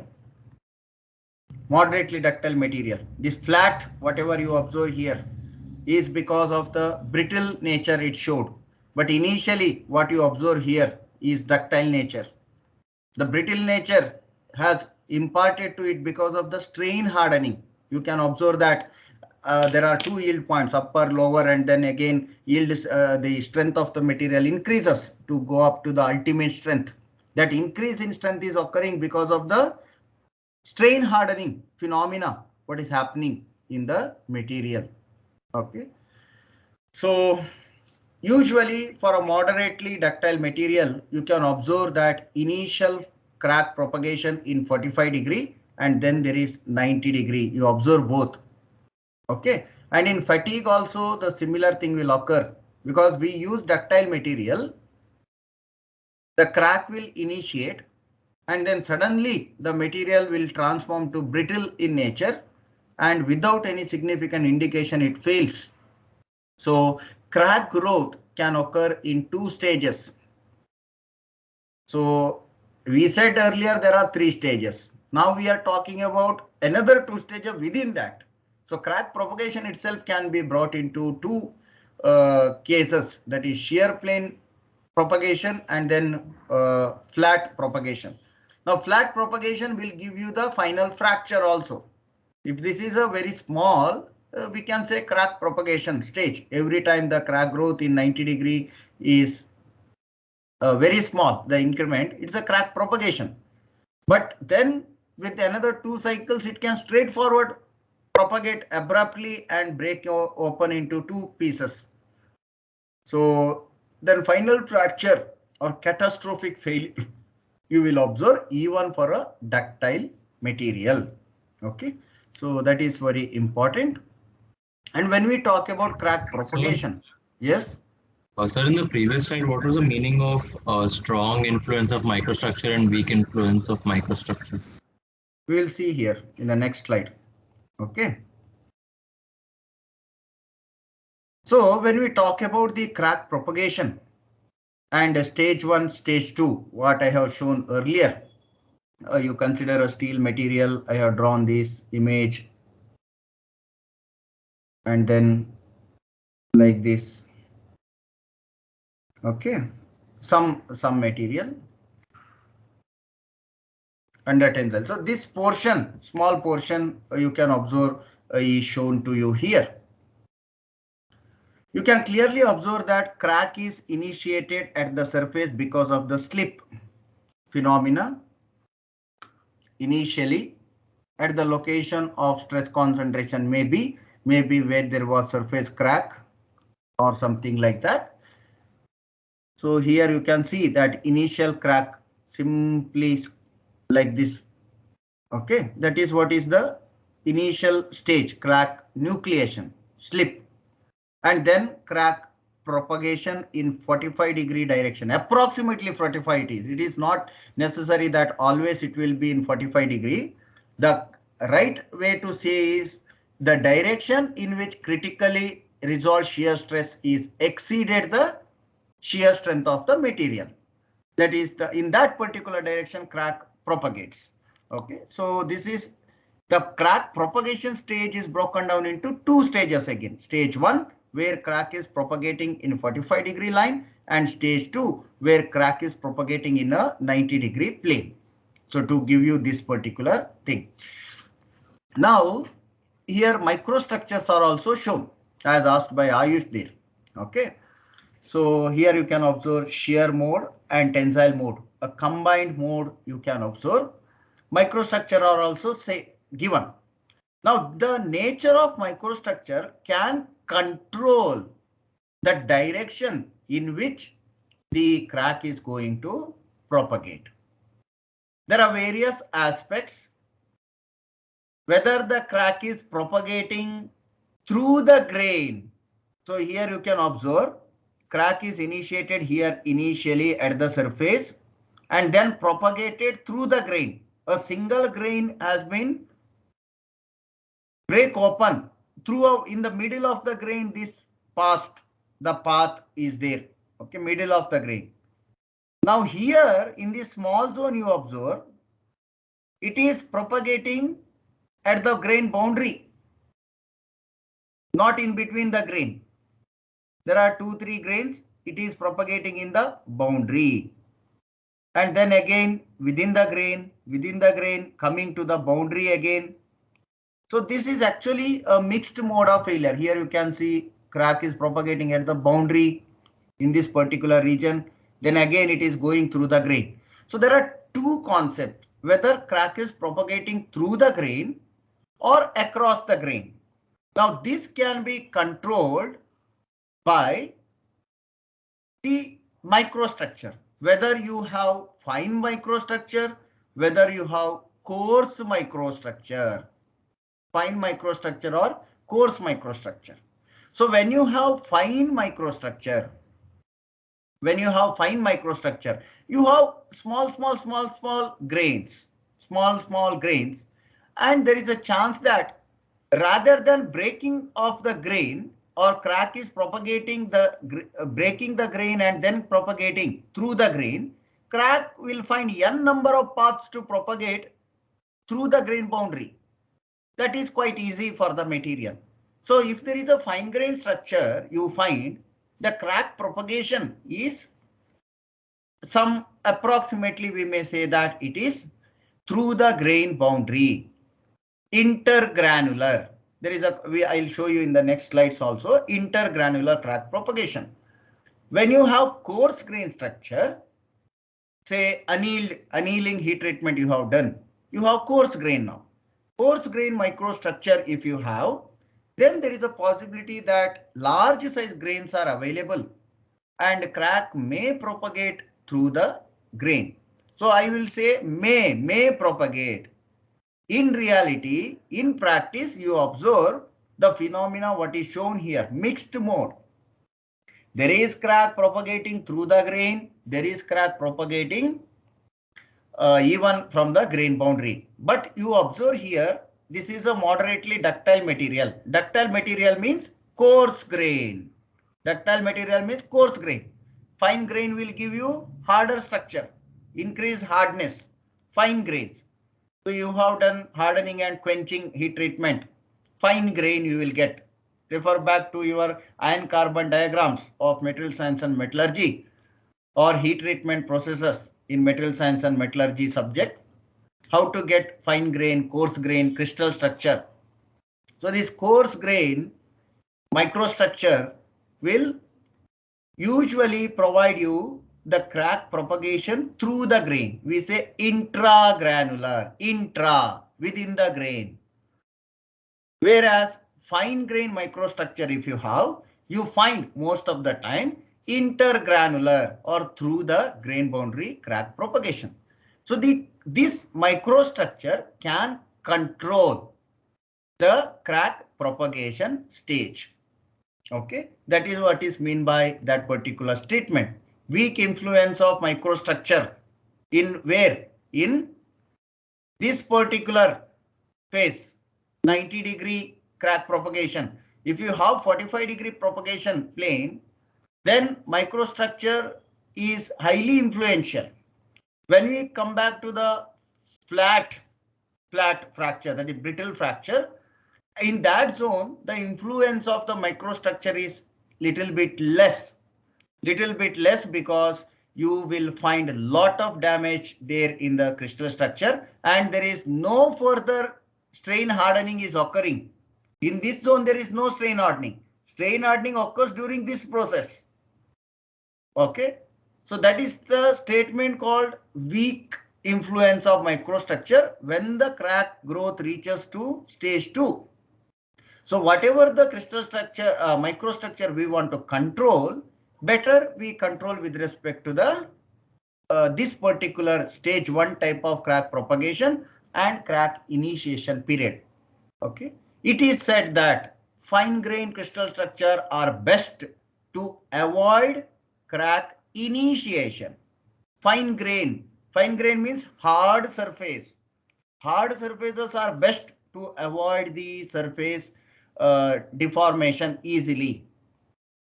Moderately ductile material. This flat, whatever you observe here, is because of the brittle nature it showed. But initially, what you observe here is ductile nature. The brittle nature has imparted to it because of the strain hardening. You can observe that there are two yield points, upper, lower, and then again yield is, the strength of the material increases to go up to the ultimate strength. That increase in strength is occurring because of the strain hardening phenomena, what is happening in the material. Okay. So usually for a moderately ductile material, you can observe that initial crack propagation in 45-degree and then there is 90-degree. You observe both. Okay. And in fatigue also the similar thing will occur because we use ductile material. The crack will initiate and then suddenly the material will transform to brittle in nature, and without any significant indication it fails. So crack growth can occur in two stages. So we said earlier there are three stages. Now we are talking about another two stages within that. So crack propagation itself can be brought into two cases, that is shear plane propagation and then flat propagation. Now flat propagation will give you the final fracture also. If this is a very small, we can say crack propagation stage. Every time the crack growth in 90-degree is very small, the increment, it's a crack propagation. But then with another 2 cycles, it can straightforward propagate abruptly and break open into 2 pieces. So then final fracture or catastrophic failure you will observe even for a ductile material. Okay, so that is very important. And when we talk about crack propagation, yes. Sir, in the previous slide, what was the meaning of strong influence of microstructure and weak influence of microstructure? We will see here in the next slide. Okay. So when we talk about the crack propagation and stage 1, stage 2, what I have shown earlier, you consider a steel material. I have drawn this image and then like this. Okay, some material under tensile. So this portion, small portion, you can observe is shown to you here. You can clearly observe that crack is initiated at the surface because of the slip phenomena initially at the location of stress concentration, maybe where there was surface crack or something like that. So here you can see that initial crack simply like this. Okay, that is what is the initial stage, crack nucleation, slip, and then crack propagation in 45-degree direction, approximately 45 it is. It is not necessary that always it will be in 45-degree. The right way to say is the direction in which critically resolved shear stress is exceeded the shear strength of the material. That is in that particular direction crack propagates. Okay, so this is the crack propagation stage is broken down into 2 stages again. Stage 1 where crack is propagating in 45-degree line, and stage 2 where crack is propagating in a 90-degree plane. So to give you this particular thing. Now here microstructures are also shown as asked by Ayush there. Okay. So here you can observe shear mode and tensile mode. A combined mode you can observe. Microstructure are also given. Now the nature of microstructure can control the direction in which the crack is going to propagate. There are various aspects. Whether the crack is propagating through the grain. So here you can observe crack is initiated here initially at the surface and then propagated through the grain. A single grain has been break open throughout. In the middle of the grain, this the path is there. Okay, middle of the grain. Now here in this small zone you observe it is propagating at the grain boundary, not in between the grain. There are 2-3 grains. It is propagating in the boundary. And then again within the grain, coming to the boundary again. So this is actually a mixed mode of failure. Here you can see crack is propagating at the boundary in this particular region. Then again it is going through the grain. So there are 2 concepts, whether crack is propagating through the grain or across the grain. Now this can be controlled by the microstructure, whether you have fine microstructure, whether you have coarse microstructure, fine microstructure or coarse microstructure. So when you have fine microstructure, you have small grains, and there is a chance that rather than breaking of the grain or crack is propagating breaking the grain and then propagating through the grain, crack will find n number of paths to propagate through the grain boundary. That is quite easy for the material. So if there is a fine grain structure, you find the crack propagation is some approximately, we may say that it is through the grain boundary, intergranular. There is I'll show you in the next slides also, intergranular crack propagation. When you have coarse grain structure, say annealing heat treatment you have done, you have coarse grain now. Coarse grain microstructure if you have, then there is a possibility that large size grains are available and crack may propagate through the grain. So I will say may propagate. In reality, in practice, you observe the phenomena what is shown here, mixed mode. There is crack propagating through the grain. There is crack propagating even from the grain boundary. But you observe here, this is a moderately ductile material. Ductile material means coarse grain. Ductile material means coarse grain. Fine grain will give you harder structure, increase hardness, fine grains. So you have done hardening and quenching heat treatment. Fine grain you will get. Refer back to your iron carbon diagrams of material science and metallurgy or heat treatment processes in material science and metallurgy subject. How to get fine grain, coarse grain, crystal structure. So this coarse grain microstructure will usually provide you the crack propagation through the grain. We say intragranular, intra, within the grain. Whereas fine grain microstructure, if you have, you find most of the time intergranular or through the grain boundary crack propagation. So this microstructure can control the crack propagation stage. Okay, that is what is meant by that particular statement. Weak influence of microstructure in where? In this particular phase, 90-degree crack propagation. If you have 45-degree propagation plane, then microstructure is highly influential. When we come back to the flat fracture, that is brittle fracture, in that zone, the influence of the microstructure is little bit less because you will find a lot of damage there in the crystal structure and there is no further strain hardening is occurring. In this zone, there is no strain hardening. Strain hardening occurs during this process. Okay, so that is the statement called weak influence of microstructure when the crack growth reaches to stage 2. So whatever the crystal structure, microstructure we want to control, better we control with respect to the this particular stage 1 type of crack propagation and crack initiation period. Okay, it is said that fine grain crystal structure are best to avoid crack initiation. Fine grain means hard surface. Hard surfaces are best to avoid the surface deformation easily.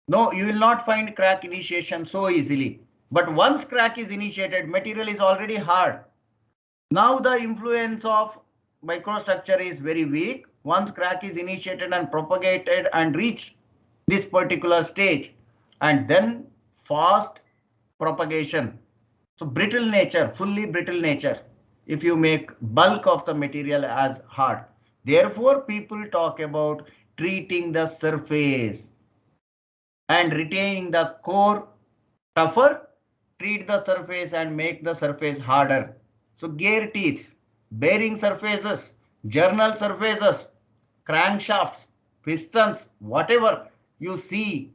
No, you will not find crack initiation so easily. But once crack is initiated, material is already hard. Now the influence of microstructure is very weak. Once crack is initiated and propagated and reached this particular stage, and then fast propagation. So brittle nature, fully brittle nature, if you make bulk of the material as hard. Therefore, people talk about treating the surface and retaining the core tougher, treat the surface and make the surface harder. So gear teeth, bearing surfaces, journal surfaces, crankshafts, pistons, whatever you see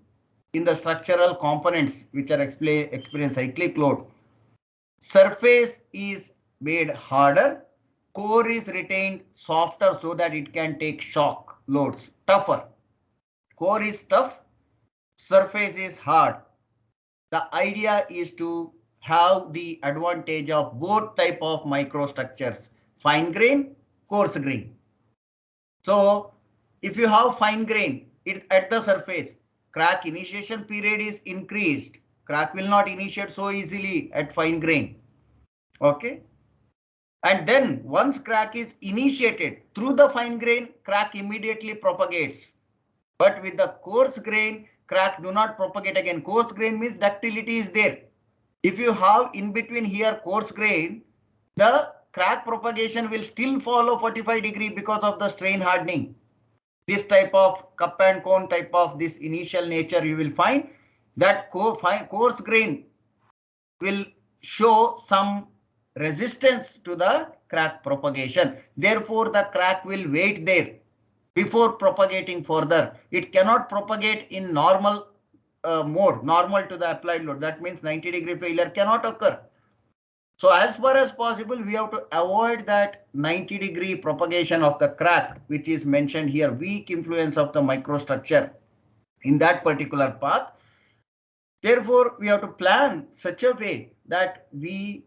in the structural components which are experiencing cyclic load, surface is made harder, core is retained softer so that it can take shock loads, tougher. Core is tough, surface is hard. The idea is to have the advantage of both type of microstructures, fine grain, coarse grain. So if you have fine grain at the surface, crack initiation period is increased. Crack will not initiate so easily at fine grain. Okay. And then once crack is initiated through the fine grain, crack immediately propagates. But with the coarse grain, crack do not propagate again. Coarse grain means ductility is there. If you have in between here coarse grain, the crack propagation will still follow 45-degree because of the strain hardening. This type of cup and cone type of this initial nature, you will find that coarse grain will show some resistance to the crack propagation. Therefore, the crack will wait there before propagating further. It cannot propagate in normal mode, normal to the applied load. That means 90-degree failure cannot occur. So as far as possible, we have to avoid that 90-degree propagation of the crack, which is mentioned here, weak influence of the microstructure in that particular path. Therefore, we have to plan such a way that we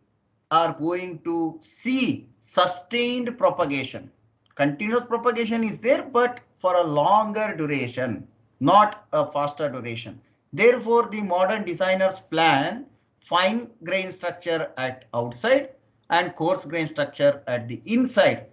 are going to see sustained propagation. Continuous propagation is there, but for a longer duration, not a faster duration. Therefore, the modern designers plan fine grain structure at outside and coarse grain structure at the inside.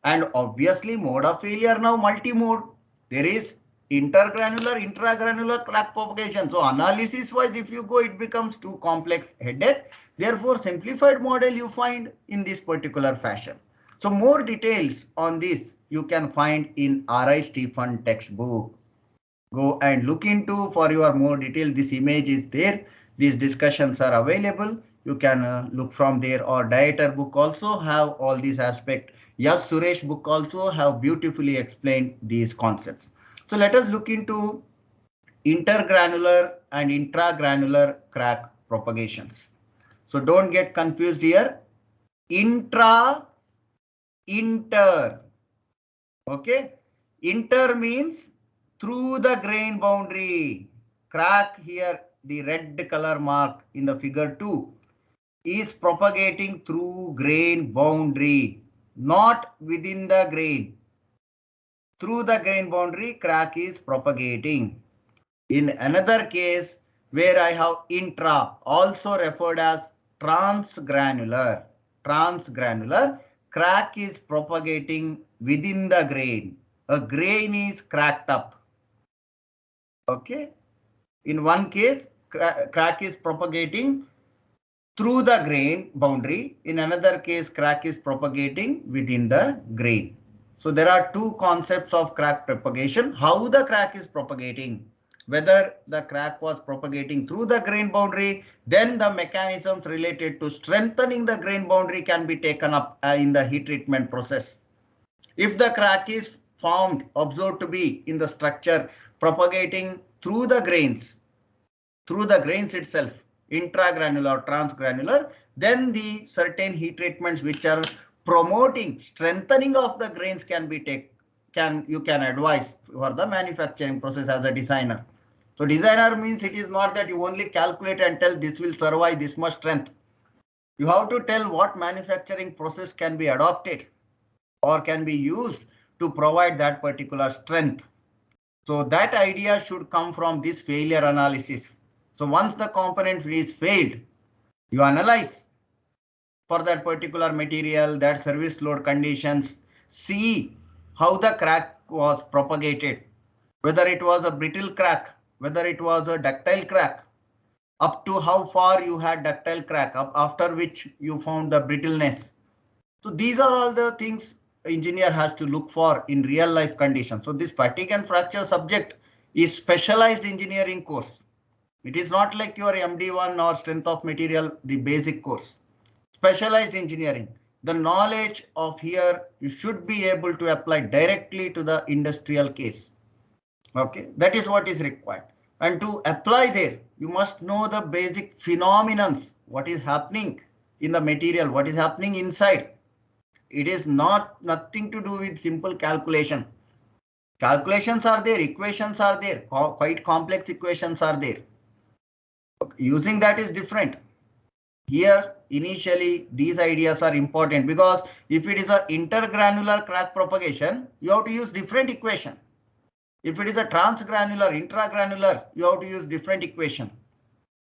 And obviously, mode of failure now multi-mode. There is intergranular, intragranular crack propagation. So analysis wise, if you go, it becomes too complex headache. Therefore, simplified model you find in this particular fashion. So more details on this you can find in R.I. Stephen textbook. Go and look into for your more detail. This image is there. These discussions are available. You can look from there, or Dieter book also have all these aspects. Yes, Suresh book also have beautifully explained these concepts. So let us look into intergranular and intragranular crack propagations. So don't get confused here. Inter. Okay. Inter means through the grain boundary. Crack here, the red color mark in the figure 2 is propagating through grain boundary, not within the grain. Through the grain boundary, crack is propagating. In another case where I have intra, also referred as transgranular, crack is propagating within the grain. A grain is cracked up. Okay. In one case, crack is propagating through the grain boundary. In another case, crack is propagating within the grain. So there are two concepts of crack propagation. How the crack is propagating, whether the crack was propagating through the grain boundary, then the mechanisms related to strengthening the grain boundary can be taken up in the heat treatment process. If the crack is formed, observed to be in the structure propagating through the grains itself, intragranular or transgranular, then the certain heat treatments which are promoting strengthening of the grains can be you can advise for the manufacturing process as a designer. So designer means it is not that you only calculate and tell this will survive this much strength. You have to tell what manufacturing process can be adopted or can be used to provide that particular strength. So that idea should come from this failure analysis. So once the component is failed, you analyze for that particular material, that service load conditions, see how the crack was propagated, whether it was a brittle crack, whether it was a ductile crack, up to how far you had ductile crack, after which you found the brittleness. So these are all the things engineer has to look for in real life conditions. So this fatigue and fracture subject is specialized engineering course. It is not like your MD1 or strength of material, the basic course. Specialized engineering. The knowledge of here you should be able to apply directly to the industrial case. Okay, that is what is required. And to apply there, you must know the basic phenomenons, what is happening in the material, what is happening inside. It is nothing to do with simple calculation. Calculations are there, equations are there, quite complex equations are there. Using that is different. Here, initially, these ideas are important because if it is a intergranular crack propagation, you have to use different equation. If it is a transgranular, intragranular, you have to use different equation.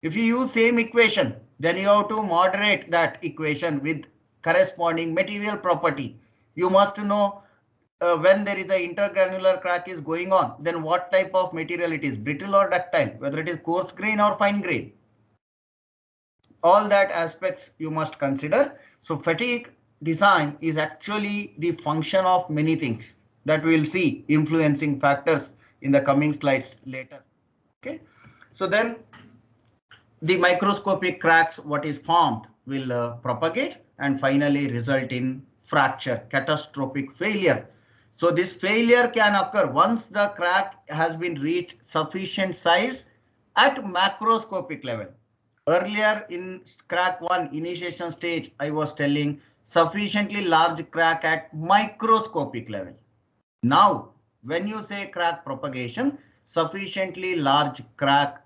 If you use same equation, then you have to moderate that equation with corresponding material property. You must know when there is a intergranular crack is going on, then what type of material it is, brittle or ductile, whether it is coarse grain or fine grain. All that aspects you must consider. So fatigue design is actually the function of many things that we will see influencing factors in the coming slides later. Okay, so then the microscopic cracks, what is formed will propagate and finally result in fracture, catastrophic failure. So this failure can occur once the crack has been reached sufficient size at macroscopic level. Earlier in crack 1 initiation stage, I was telling sufficiently large crack at microscopic level. Now, when you say crack propagation, sufficiently large crack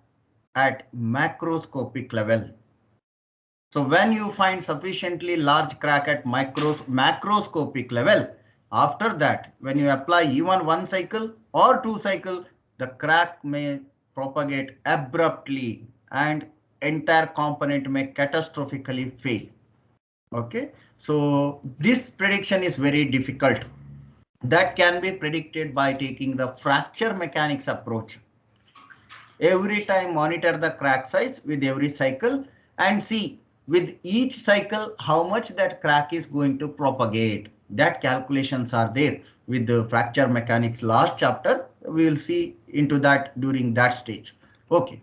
at macroscopic level. So when you find sufficiently large crack at macroscopic level, after that, when you apply even one cycle or two cycle, the crack may propagate abruptly and entire component may catastrophically fail. Okay, so this prediction is very difficult. That can be predicted by taking the fracture mechanics approach. Every time monitor the crack size with every cycle and see with each cycle how much that crack is going to propagate. That calculations are there with the fracture mechanics last chapter. We will see into that during that stage. Okay.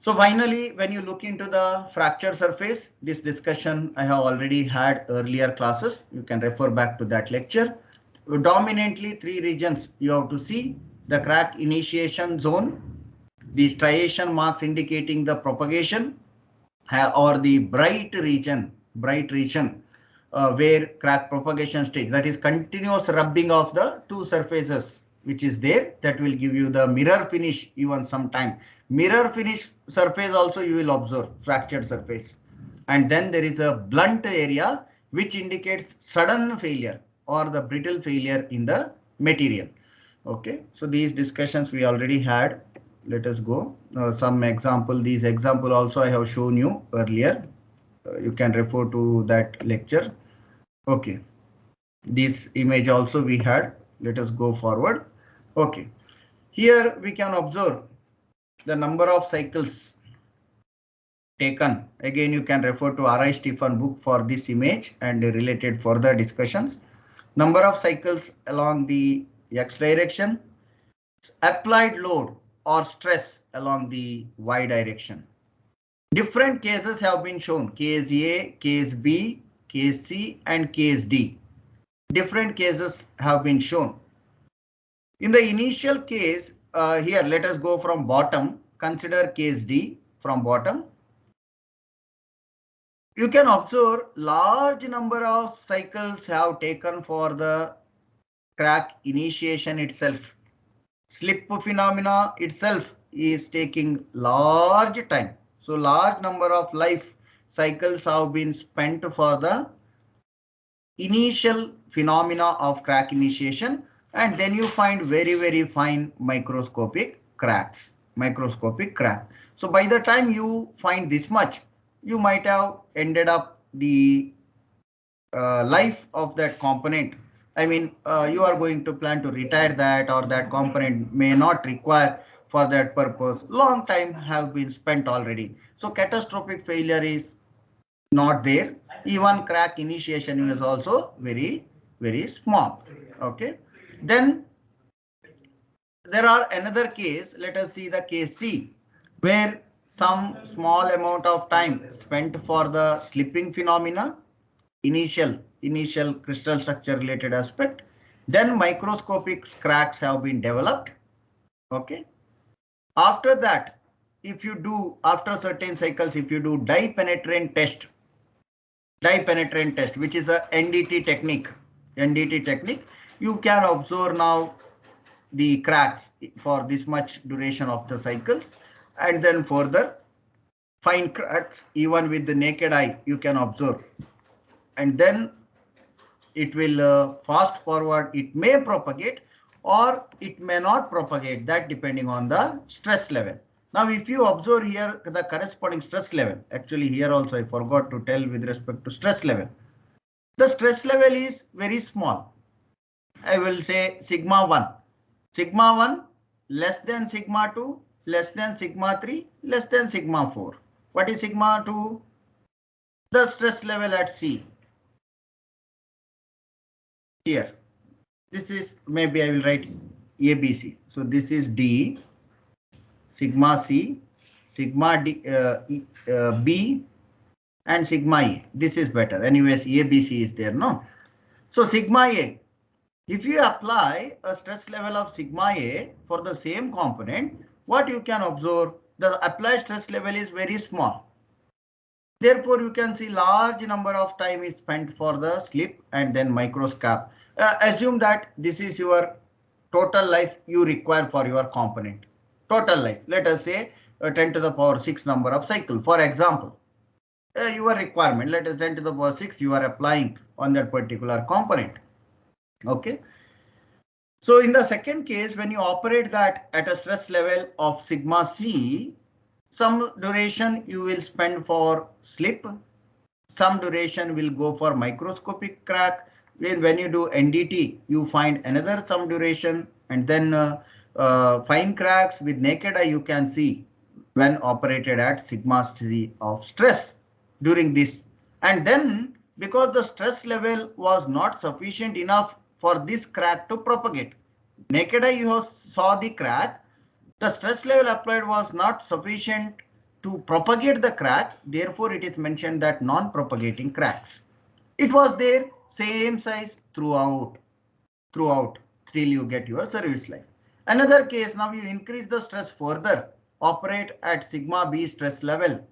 So finally, when you look into the fracture surface, this discussion I have already had earlier classes. You can refer back to that lecture. Dominantly three regions you have to see: the crack initiation zone, the striation marks indicating the propagation, or the bright region where crack propagation stage, that is continuous rubbing of the two surfaces which is there, that will give you the mirror finish. Even sometime mirror finish surface also you will observe fractured surface. And then there is a blunt area which indicates sudden failure or the brittle failure in the material. Okay, so these discussions we already had. Let us go some example. These example also I have shown you earlier. You can refer to that lecture. Okay, this image also we had. Let us go forward. Okay, here we can observe the number of cycles taken. Again, you can refer to R.I. Stephen book for this image and related further discussions. Number of cycles along the X direction, applied load or stress along the Y direction. Different cases have been shown: case A, case B, case C, and case D. Different cases have been shown. In the initial case, here let us go from bottom. Consider case D from bottom. You can observe large number of cycles have taken for the crack initiation itself. Slip phenomena itself is taking large time. So large number of life cycles have been spent for the initial phenomena of crack initiation, and then you find very, very fine microscopic cracks, microscopic crack. So by the time you find this much, you might have ended up the life of that component. I mean, you are going to plan to retire that, or that component may not require for that purpose. Long time have been spent already. So catastrophic failure is not there. Even crack initiation is also very, very small. Okay. Then there are another case. Let us see the case C, where some small amount of time spent for the slipping phenomena, initial crystal structure related aspect. Then microscopic cracks have been developed. Okay. After that, if you do, after certain cycles, if you do dye penetrant test, which is a NDT technique, you can observe now the cracks for this much duration of the cycles, and then further fine cracks even with the naked eye you can observe, and then it will fast forward. It may propagate or it may not propagate, that depending on the stress level. Now, if you observe here the corresponding stress level, actually here also I forgot to tell with respect to stress level. The stress level is very small. I will say sigma 1. Sigma 1 less than sigma 2, less than sigma 3, less than sigma 4. What is sigma 2? The stress level at C. Here. This is, maybe I will write ABC. So this is D, sigma C, sigma D, B, and sigma A. This is better. Anyways, ABC is there, no? So sigma A, if you apply a stress level of sigma A for the same component, what you can observe, the applied stress level is very small. Therefore, you can see large number of time is spent for the slip and then microscope. Assume that this is your total life you require for your component. Total life, let us say 10 to the power 6 number of cycle. For example, your requirement, let us 10 to the power 6 you are applying on that particular component. Okay. So in the second case, when you operate that at a stress level of sigma C, some duration you will spend for slip, some duration will go for microscopic crack. When you do NDT, you find another some duration, and then fine cracks with naked eye you can see when operated at sigma C of stress during this. And then because the stress level was not sufficient enough for this crack to propagate, naked eye you saw the crack, the stress level applied was not sufficient to propagate the crack. Therefore, it is mentioned that non-propagating cracks. It was there, same size throughout till you get your service life. Another case, now you increase the stress further, operate at sigma B stress level.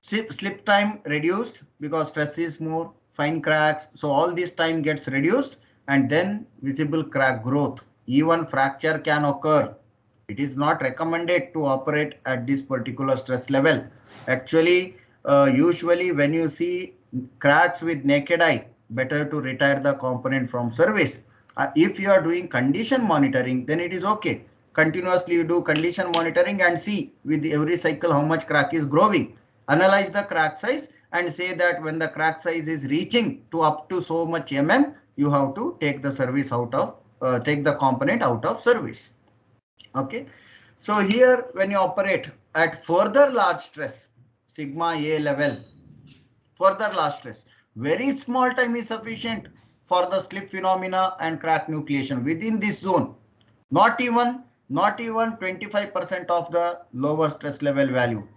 Slip time reduced because stress is more, fine cracks. So all this time gets reduced and then visible crack growth. Even fracture can occur. It is not recommended to operate at this particular stress level. Actually, usually when you see cracks with naked eye, better to retire the component from service. If you are doing condition monitoring, then it is okay. Continuously you do condition monitoring and see with every cycle how much crack is growing. Analyze the crack size and say that when the crack size is reaching to up to so much you have to take the service out of, take the component out of service. Okay, so here when you operate at further large stress, sigma A level, further large stress, very small time is sufficient for the slip phenomena and crack nucleation within this zone. Not even 25% of the lower stress level value.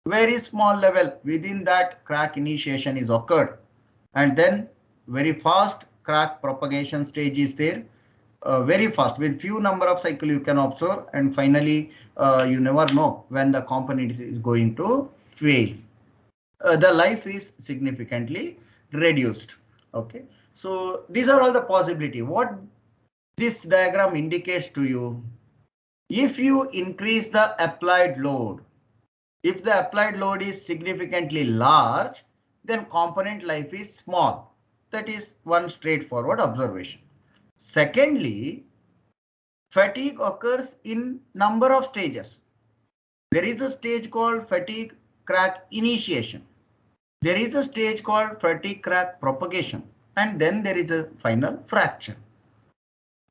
Very small level within that crack initiation is occurred, and then very fast crack propagation stage is there. Very fast with few number of cycle you can observe, and finally you never know when the component is going to fail. The life is significantly reduced. Okay, so these are all the possibility. What this diagram indicates to you, if you increase the applied load, if the applied load is significantly large, then component life is small. That is one straightforward observation. Secondly, fatigue occurs in number of stages. There is a stage called fatigue crack initiation. There is a stage called fatigue crack propagation, and then there is a final fracture.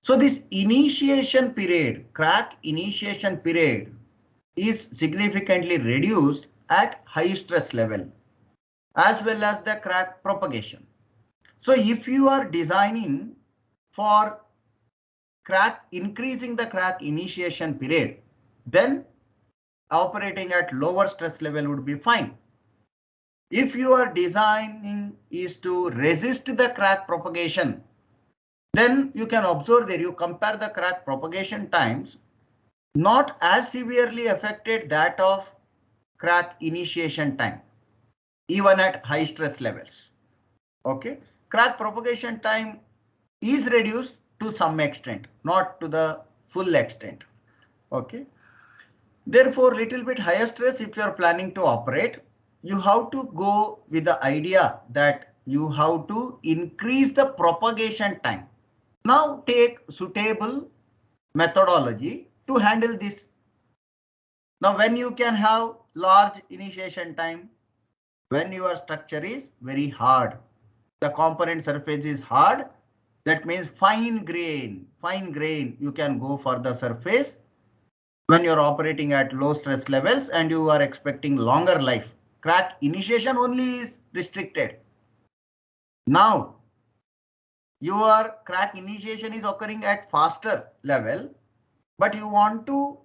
So this initiation period, crack initiation period, is significantly reduced at high stress level, as well as the crack propagation. So if you are designing for increasing the crack initiation period, then operating at lower stress level would be fine. If your designing is to resist the crack propagation, then you can observe there, you compare the crack propagation times, not as severely affected that of crack initiation time, even at high stress levels. Okay, crack propagation time is reduced to some extent, not to the full extent. Okay, therefore little bit higher stress if you are planning to operate, you have to go with the idea that you have to increase the propagation time. Now take suitable methodology to handle this. Now when you can have large initiation time, when your structure is very hard, the component surface is hard, that means fine grain, you can go for the surface when you're operating at low stress levels and you are expecting longer life. Crack initiation only is restricted. Now your crack initiation is occurring at faster level, but you want to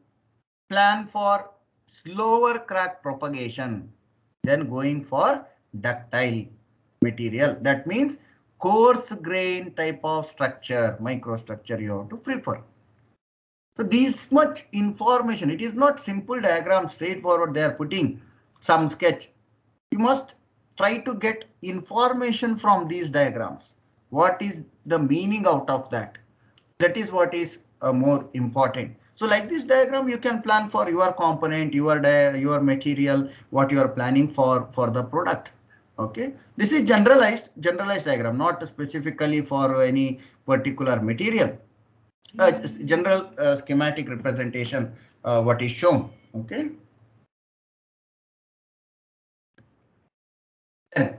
plan for slower crack propagation, then going for ductile material. That means coarse grain type of structure, microstructure you have to prefer. So this much information, it is not simple diagram straightforward they are putting some sketch. You must try to get information from these diagrams. What is the meaning out of that? That is what is more important. So like this diagram, you can plan for your component, your material, what you are planning for the product. Okay, this is generalized diagram, not specifically for any particular material. General schematic representation, what is shown. Okay. Then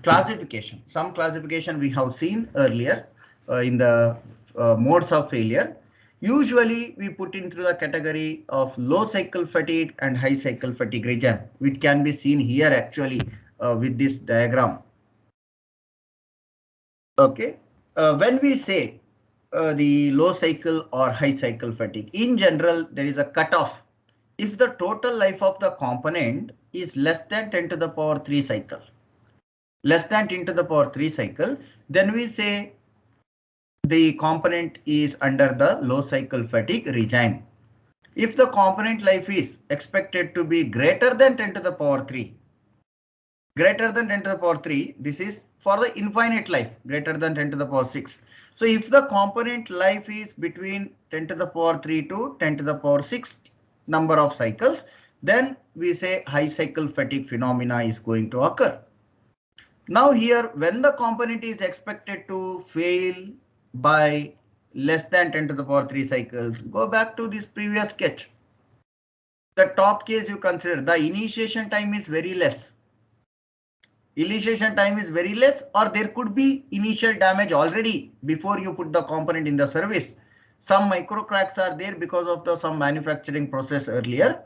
classification. Some classification we have seen earlier in the modes of failure. Usually we put into the category of low cycle fatigue and high cycle fatigue region, which can be seen here actually with this diagram. Okay, when we say the low cycle or high cycle fatigue, in general there is a cutoff. If the total life of the component is less than 10 to the power 3 cycle, less than 10 to the power 3 cycle, then we say the component is under the low cycle fatigue regime. If the component life is expected to be greater than 10 to the power 3, greater than 10 to the power 3, this is for the infinite life, greater than 10 to the power 6. So if the component life is between 10 to the power 3 to 10 to the power 6 number of cycles, then we say high cycle fatigue phenomena is going to occur. Now here, when the component is expected to fail by less than 10 to the power 3 cycles, go back to this previous sketch. The top case you consider, the initiation time is very less. Initiation time is very less, or there could be initial damage already before you put the component in the service. Some micro cracks are there because of some manufacturing process earlier.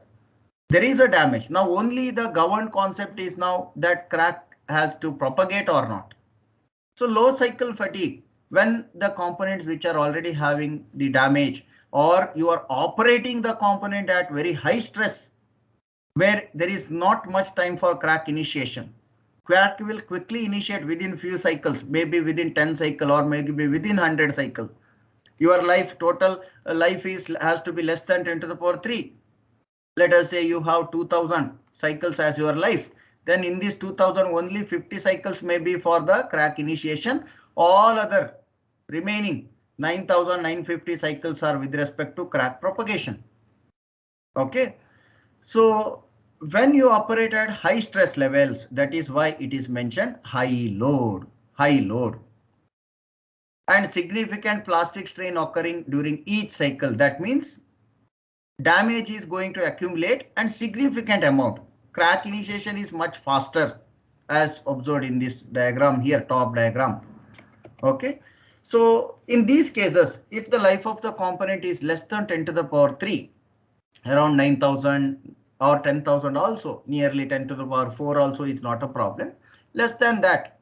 There is a damage. Now only the governed concept is now that crack has to propagate or not. So low cycle fatigue, when the components which are already having the damage, or you are operating the component at very high stress, where there is not much time for crack initiation. Crack will quickly initiate within few cycles, maybe within 10 cycle or maybe within 100 cycle. Your life, total life has to be less than 10 to the power 3. Let us say you have 2000 cycles as your life. Then in this 2000, only 50 cycles may be for the crack initiation. All other remaining 9950 cycles are with respect to crack propagation. Okay, so when you operate at high stress levels, that is why it is mentioned high load, and significant plastic strain occurring during each cycle. That means damage is going to accumulate and significant amount. Crack initiation is much faster as observed in this diagram here, top diagram. Okay, so in these cases, if the life of the component is less than 10 to the power 3, around 9000 or 10,000 also, nearly 10 to the power 4 also is not a problem. Less than that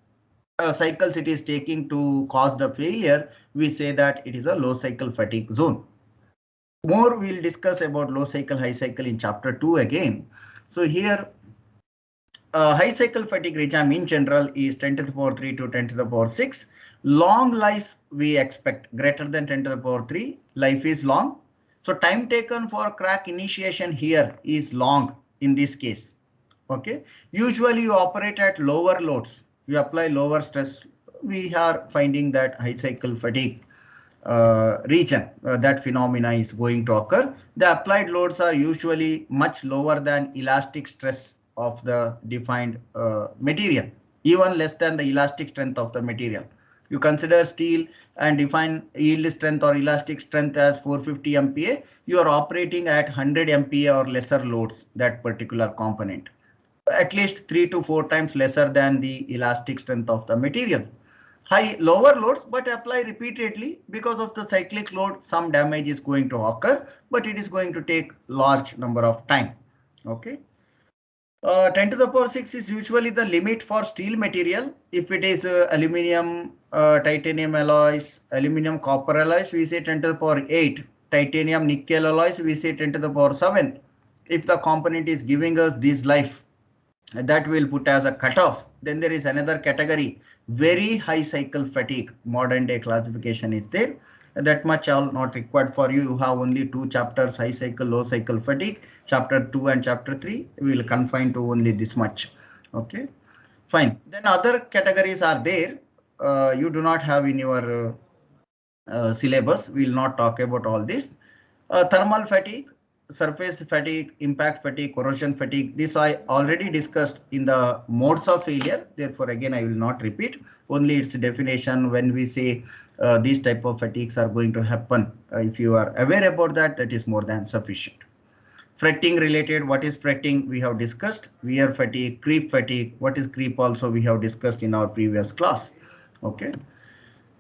cycles it is taking to cause the failure, we say that it is a low cycle fatigue zone. More we'll discuss about low cycle, high cycle in chapter 2 again. So here high cycle fatigue regime in general is 10 to the power 3 to 10 to the power 6. Long life we expect greater than 10 to the power 3, life is long. So time taken for crack initiation here is long in this case. Okay, usually you operate at lower loads, you apply lower stress. We are finding that high cycle fatigue region, that phenomena is going to occur. The applied loads are usually much lower than elastic stress of the defined material, even less than the elastic strength of the material. You consider steel and define yield strength or elastic strength as 450 MPa, you are operating at 100 MPa or lesser loads, that particular component, at least 3 to 4 times lesser than the elastic strength of the material. Lower loads, but apply repeatedly, because of the cyclic load, some damage is going to occur, but it is going to take large number of time. Okay. 10 to the power 6 is usually the limit for steel material. If it is aluminum, titanium alloys, aluminum copper alloys, we say 10 to the power 8. Titanium nickel alloys, we say 10 to the power 7. If the component is giving us this life, that will put as a cutoff. Then there is another category, very high cycle fatigue. Modern day classification is there. That much all not required for you. You have only two chapters, high cycle, low cycle fatigue. Chapter 2 and chapter 3 we will confine to only this much. Okay, fine. Then other categories are there. You do not have in your syllabus. We will not talk about all this. Thermal fatigue, surface fatigue, impact fatigue, corrosion fatigue. This I already discussed in the modes of failure. Therefore, again, I will not repeat. Only its definition when we say these type of fatigues are going to happen. If you are aware about that, that is more than sufficient. Fretting related, what is fretting? We have discussed. Wear fatigue, creep fatigue. What is creep? Also, we have discussed in our previous class. Okay,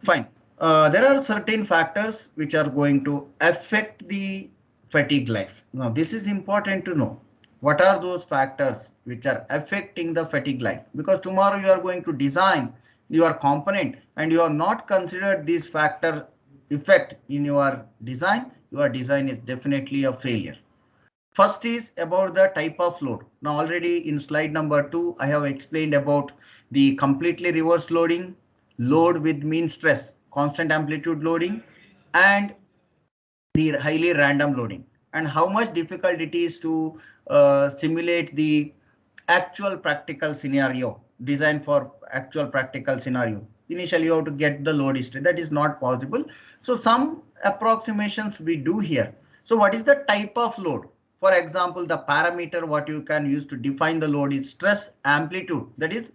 fine. There are certain factors which are going to affect the fatigue life. Now, this is important to know. What are those factors which are affecting the fatigue life? Because tomorrow you are going to design your component and you have not considered this factor effect in your design is definitely a failure. First is about the type of load. Now, already in slide number 2, I have explained about the completely reverse loading, load with mean stress, constant amplitude loading, and the highly random loading, and how much difficult it is to simulate the actual practical scenario, design for actual practical scenario. Initially, you have to get the load history. That is not possible. So some approximations we do here. So what is the type of load? For example, the parameter what you can use to define the load is stress amplitude. That is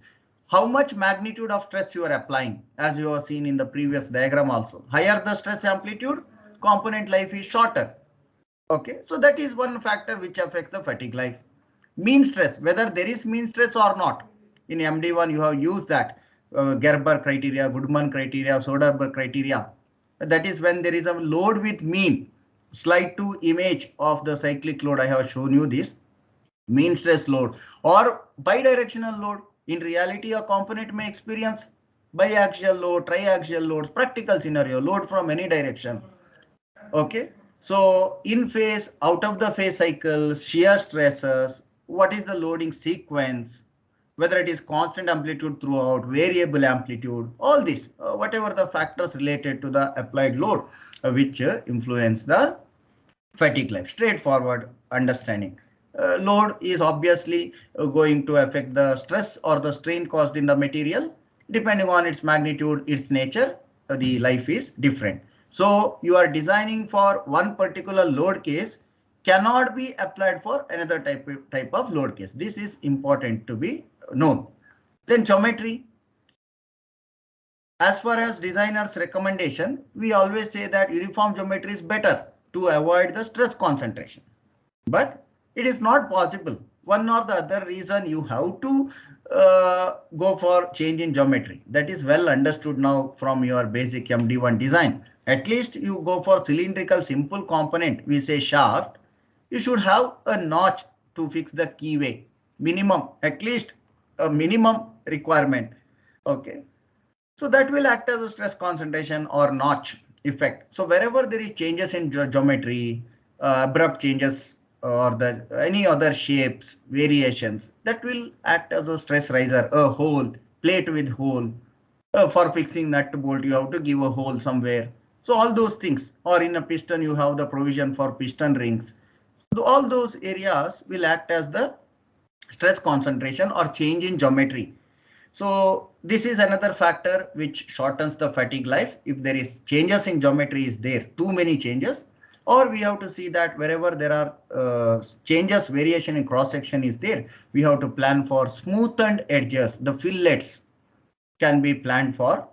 how much magnitude of stress you are applying, as you have seen in the previous diagram also. Higher the stress amplitude, component life is shorter. Okay, so that is one factor which affects the fatigue life. Mean stress, whether there is mean stress or not. In MD1, you have used that Gerber criteria, Goodman criteria, Soderberg criteria. That is when there is a load with mean. Slide 2 image of the cyclic load, I have shown you this. Mean stress load or bidirectional load. In reality, a component may experience biaxial load, triaxial load, practical scenario, load from any direction. Okay, so in phase, out of the phase cycles, shear stresses, what is the loading sequence, whether it is constant amplitude throughout, variable amplitude, all this, whatever the factors related to the applied load, which influence the fatigue life. Straightforward understanding. Load is obviously going to affect the stress or the strain caused in the material. Depending on its magnitude, its nature, the life is different. So you are designing for one particular load case cannot be applied for another type of load case. This is important to be known. Then geometry. As far as designer's recommendation, we always say that uniform geometry is better to avoid the stress concentration. But it is not possible. One or the other reason you have to go for change in geometry. That is well understood now from your basic MD1 design. At least you go for cylindrical simple component, we say shaft. You should have a notch to fix the keyway. Minimum, at least a minimum requirement. Okay. So that will act as a stress concentration or notch effect. So wherever there is changes in geometry, abrupt changes or the any other shapes, variations, that will act as a stress riser, a hole, plate with hole. For fixing nut bolt, you have to give a hole somewhere. So all those things, or in a piston, you have the provision for piston rings. So all those areas will act as the stress concentration or change in geometry. So this is another factor which shortens the fatigue life. If there is changes in geometry is there, too many changes, or we have to see that wherever there are changes, variation in cross section is there, we have to plan for smoothened edges. The fillets can be planned for,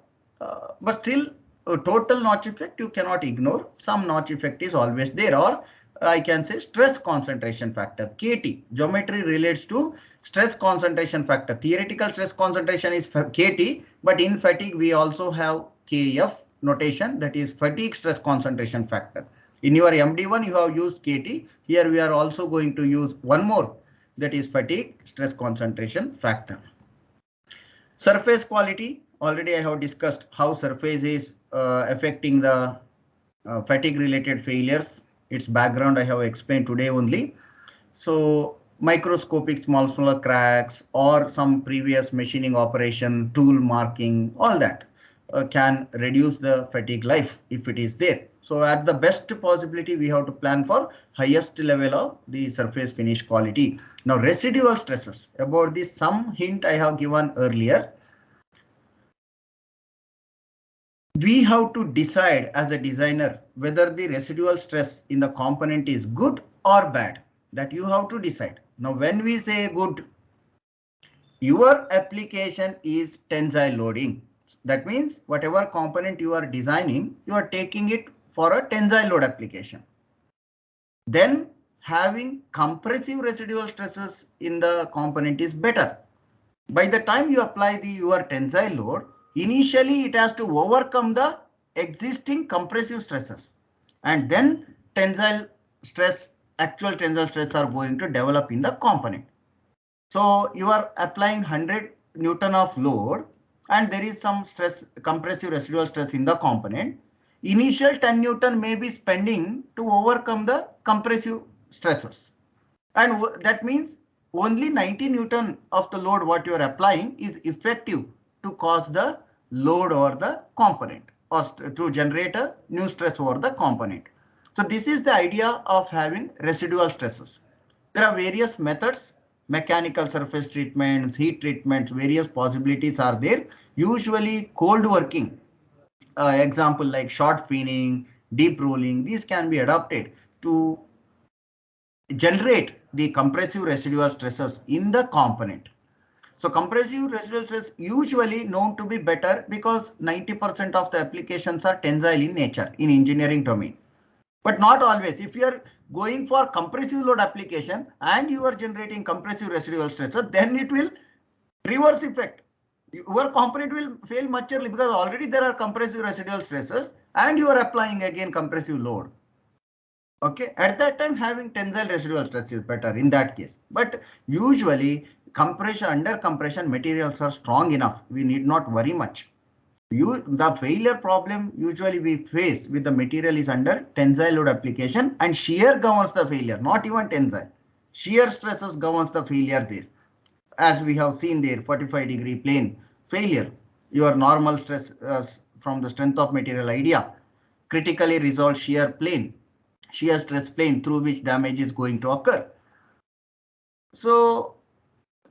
but still a total notch effect you cannot ignore. Some notch effect is always there, or I can say stress concentration factor, KT. Geometry relates to stress concentration factor. Theoretical stress concentration is KT, but in fatigue we also have KF notation, that is fatigue stress concentration factor. In your MD1 you have used KT. Here we are also going to use one more, that is fatigue stress concentration factor. Surface quality, already I have discussed how surface is affecting the fatigue related failures. Its background I have explained today only. So microscopic smaller cracks or some previous machining operation, tool marking, all that can reduce the fatigue life if it is there. So at the best possibility, we have to plan for highest level of the surface finish quality. Now residual stresses, about this some hint I have given earlier. We have to decide as a designer whether the residual stress in the component is good or bad. That you have to decide. Now when we say good, your application is tensile loading. That means whatever component you are designing, you are taking it for a tensile load application. Then having compressive residual stresses in the component is better. By the time you apply your tensile load, initially it has to overcome the existing compressive stresses, and then tensile stress, actual tensile stress are going to develop in the component. So you are applying 100 Newton of load and there is some stress, compressive residual stress in the component. Initial 10 Newton may be spending to overcome the compressive stresses. And that means only 90 Newton of the load what you are applying is effective to cause the load over the component or to generate a new stress over the component. So this is the idea of having residual stresses. There are various methods, mechanical surface treatments, heat treatments, various possibilities are there. Usually cold working, example like short peening, deep rolling, these can be adopted to generate the compressive residual stresses in the component. So compressive residual stress usually known to be better because 90% of the applications are tensile in nature in engineering domain. But not always. If you are going for compressive load application and you are generating compressive residual stresses, then it will reverse effect. Your component will fail much early because already there are compressive residual stresses and you are applying again compressive load. Okay, at that time having tensile residual stress is better in that case. But usually compression, under compression materials are strong enough. We need not worry much. The failure problem usually we face with the material is under tensile load application, and shear governs the failure, not even tensile. Shear stresses governs the failure there. As we have seen there, 45-degree plane failure, your normal stress from the strength of material idea, critically resolved shear plane, shear stress plane through which damage is going to occur. So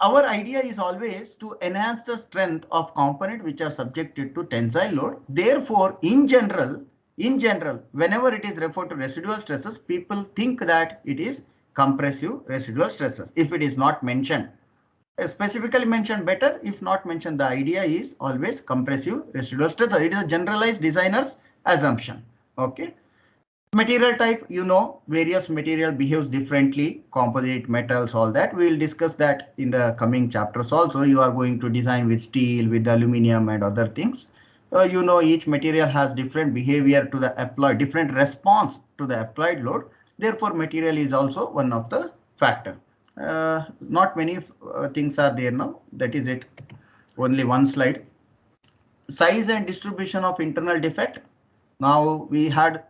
our idea is always to enhance the strength of component which are subjected to tensile load. Therefore, in general, whenever it is referred to residual stresses, people think that it is compressive residual stresses. If it is not mentioned, specifically mentioned better. If not mentioned, the idea is always compressive residual stresses. It is a generalized designer's assumption. Okay. Material type, you know, various material behaves differently, composite metals, all that. We will discuss that in the coming chapters also. You are going to design with steel, with aluminum and other things. You know, each material has different behavior to the applied, different response to the applied load. Therefore, material is also one of the factor. Not many things are there now. That is it. Only one slide. Size and distribution of internal defect. Now we had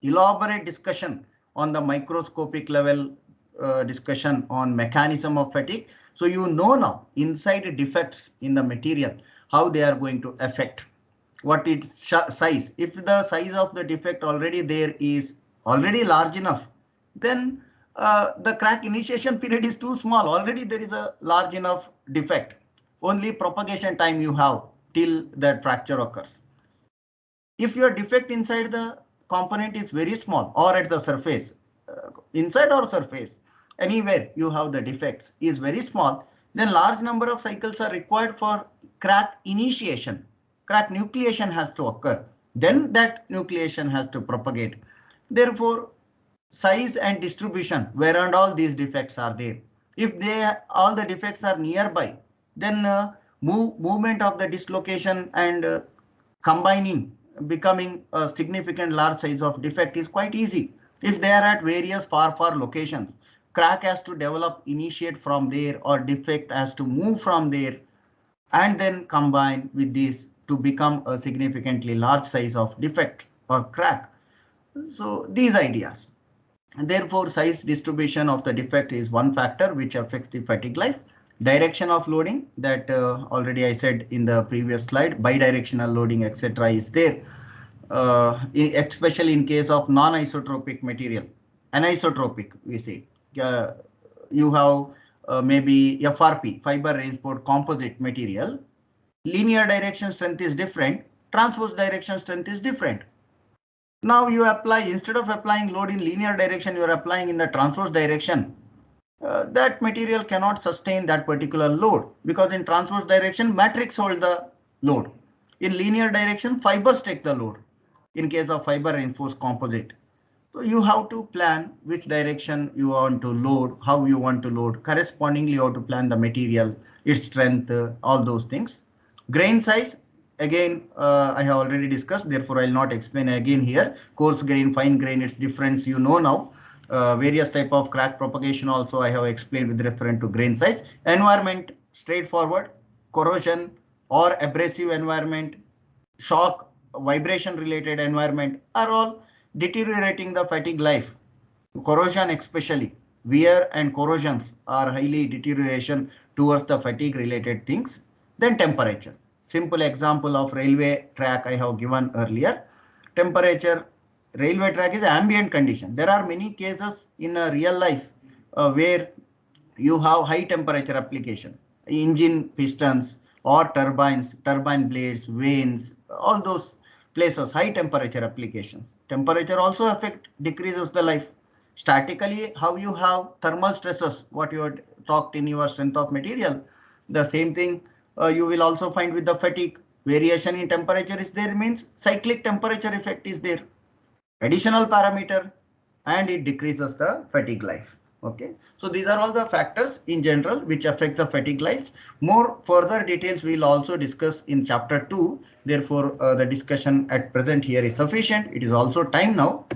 elaborate discussion on the microscopic level discussion on mechanism of fatigue. So you know now inside defects in the material, how they are going to affect what its size. If the size of the defect already there is already large enough, then the crack initiation period is too small. Already there is a large enough defect. Only propagation time you have till that fracture occurs. If your defect inside the component is very small or at the surface, inside or surface, anywhere you have the defects is very small, then large number of cycles are required for crack initiation. Crack nucleation has to occur. Then that nucleation has to propagate. Therefore, size and distribution where and all these defects are there. If all the defects are nearby, then movement of the dislocation and combining, becoming a significant large size of defect is quite easy. If they are at various far locations, crack has to develop, initiate from there, or defect has to move from there and then combine with this to become a significantly large size of defect or crack. So these ideas. And therefore, size distribution of the defect is one factor which affects the fatigue life. Direction of loading, that already I said in the previous slide, bidirectional loading, etc. is there, especially in case of non-isotropic material. Anisotropic, we say. You have maybe FRP, fiber reinforced composite material. Linear direction strength is different. Transverse direction strength is different. Now you apply, instead of applying load in linear direction, you are applying in the transverse direction. That material cannot sustain that particular load, because in transverse direction, matrix hold the load. In linear direction, fibers take the load in case of fiber reinforced composite. So you have to plan which direction you want to load, how you want to load. Correspondingly, you have to plan the material, its strength, all those things. Grain size, again, I have already discussed, therefore I will not explain again here. Coarse grain, fine grain, its difference you know now. Various type of crack propagation also I have explained with reference to grain size. Environment, straightforward. Corrosion or abrasive environment, shock, vibration related environment are all deteriorating the fatigue life. Corrosion especially, wear and corrosions are highly deterioration towards the fatigue related things. Then temperature. Simple example of railway track I have given earlier. Temperature, railway track is ambient condition. There are many cases in real life where you have high temperature application, engine pistons or turbines, turbine blades, vanes, all those places, high temperature application. Temperature also decreases the life. Statically, how you have thermal stresses, what you had talked in your strength of material, the same thing you will also find with the fatigue. Variation in temperature is there, means cyclic temperature effect is there. Additional parameter, and it decreases the fatigue life. Okay, so these are all the factors in general which affect the fatigue life. More further details we will also discuss in chapter 2. Therefore, the discussion at present here is sufficient. It is also time now.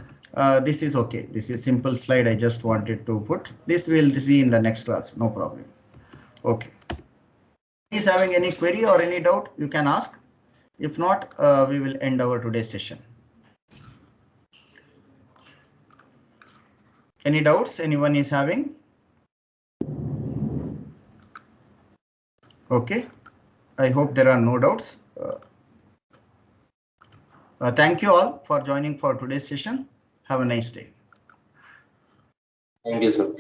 This is okay. This is simple slide I just wanted to put. This we'll see in the next class. No problem. Okay. Is having any query or any doubt, you can ask. If not, we will end our today's session. Any doubts anyone is having? Okay, I hope there are no doubts. Thank you all for joining for today's session. Have a nice day. Thank you, sir.